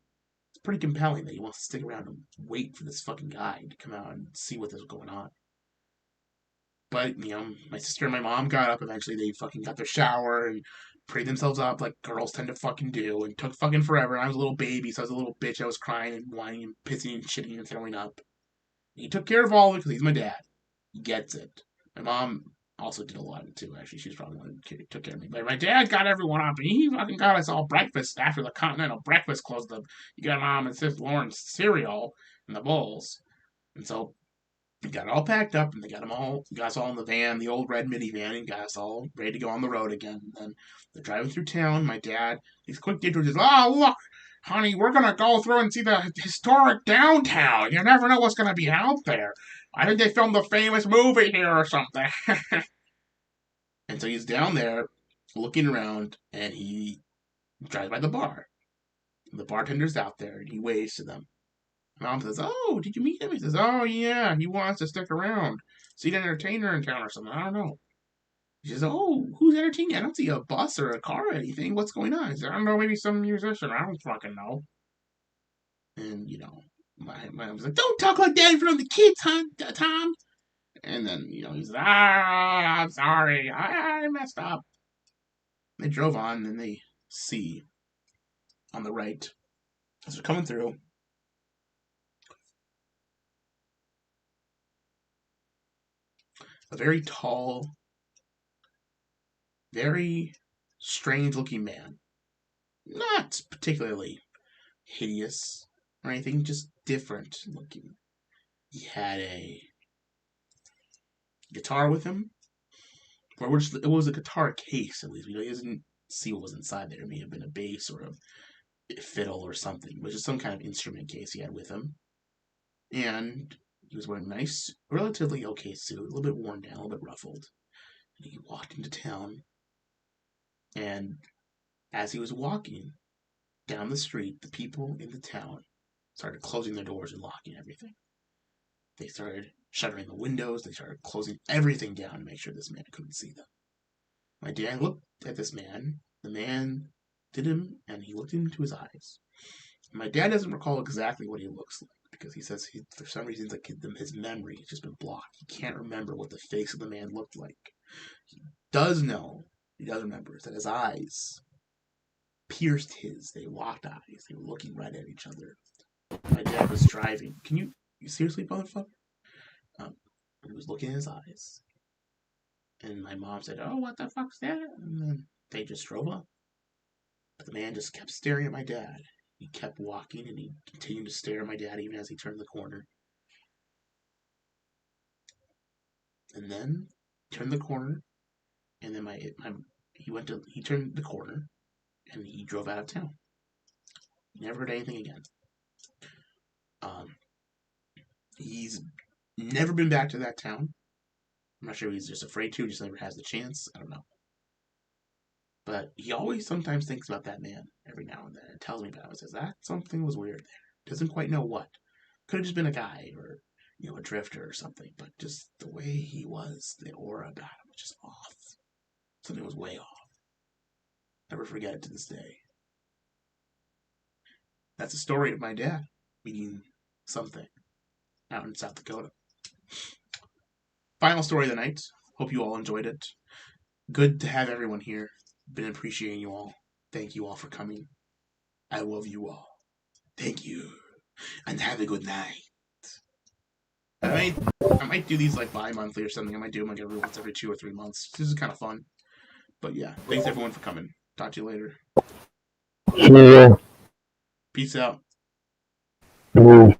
It's pretty compelling that he wants to stick around and wait for this fucking guy to come out and see what is going on. But, my sister and my mom got up. Eventually, they fucking got their shower and prayed themselves up like girls tend to fucking do. And took fucking forever. And I was a little baby, so I was a little bitch. I was crying and whining and pissing and shitting and throwing up. And he took care of all of it because he's my dad. He gets it. My mom also did a lot of it too, actually. She's probably the one who took care of me. But my dad got everyone up, and he fucking got us all breakfast after the continental breakfast closed up. You got Mom and Sis Lauren's cereal and the bowls. And so we got it all packed up, and they got us all in the van, the old red minivan, and got us all ready to go on the road again. And then they're driving through town. My dad, these quick detours, says, "Oh, look, honey, we're gonna go through and see the historic downtown. You never know what's gonna be out there. I think they filmed a famous movie here or something." And so he's down there looking around, and he drives by the bar. The bartender's out there, and he waves to them. Mom says, "Oh, did you meet him?" He says, "Oh, yeah, he wants to stick around. See an entertainer in town or something. I don't know." She says, "Oh, who's entertaining? I don't see a bus or a car or anything. What's going on?" He says, "I don't know, maybe some musician. I don't fucking know." And, my mom's like, "Don't talk like that in front of the kids, Tom." And then, he's like, "I'm sorry. I messed up." They drove on, and they see on the right, as they're coming through, a very tall, very strange-looking man. Not particularly hideous or anything, just different looking. He had a guitar with him, or it was a guitar case at least. He doesn't see what was inside there. It may have been a bass or a fiddle or something. It was just some kind of instrument case he had with him. And he was wearing a nice, relatively okay suit, a little bit worn down, a little bit ruffled. And he walked into town, and as he was walking down the street, the people in the town started closing their doors and locking everything. They started shuttering the windows. They started closing everything down to make sure this man couldn't see them. My dad looked at this man. The man did him, and he looked into his eyes. My dad doesn't recall exactly what he looks like because he says for some reason like his memory has just been blocked. He can't remember what the face of the man looked like. He does remember that his eyes pierced his. They locked eyes. They were looking right at each other. My dad was driving. Can you seriously, motherfucker? He was looking in his eyes. And my mom said, "Oh, what the fuck's that?" And then they just drove up. But the man just kept staring at my dad. He kept walking, and he continued to stare at my dad even as he turned the corner. And then turned the corner, and then he turned the corner, and he drove out of town. Never heard anything again. He's never been back to that town. I'm not sure he's just afraid to, just never has the chance. I don't know. But he always sometimes thinks about that man every now and then and tells me about it. Says that something was weird there. Doesn't quite know what. Could have just been a guy or, a drifter or something. But just the way he was, the aura about him was just off. Something was way off. Never forget it to this day. That's the story of my dad meeting something out in South Dakota. Final story of the night. Hope you all enjoyed it. Good to have everyone here. Been appreciating you all. Thank you all for coming. I love you all. Thank you. And have a good night. I might do these like bi-monthly or something. I might do them like every 2 or 3 months. This is kind of fun. But yeah, thanks everyone for coming. Talk to you later. See ya. Peace out. Bye.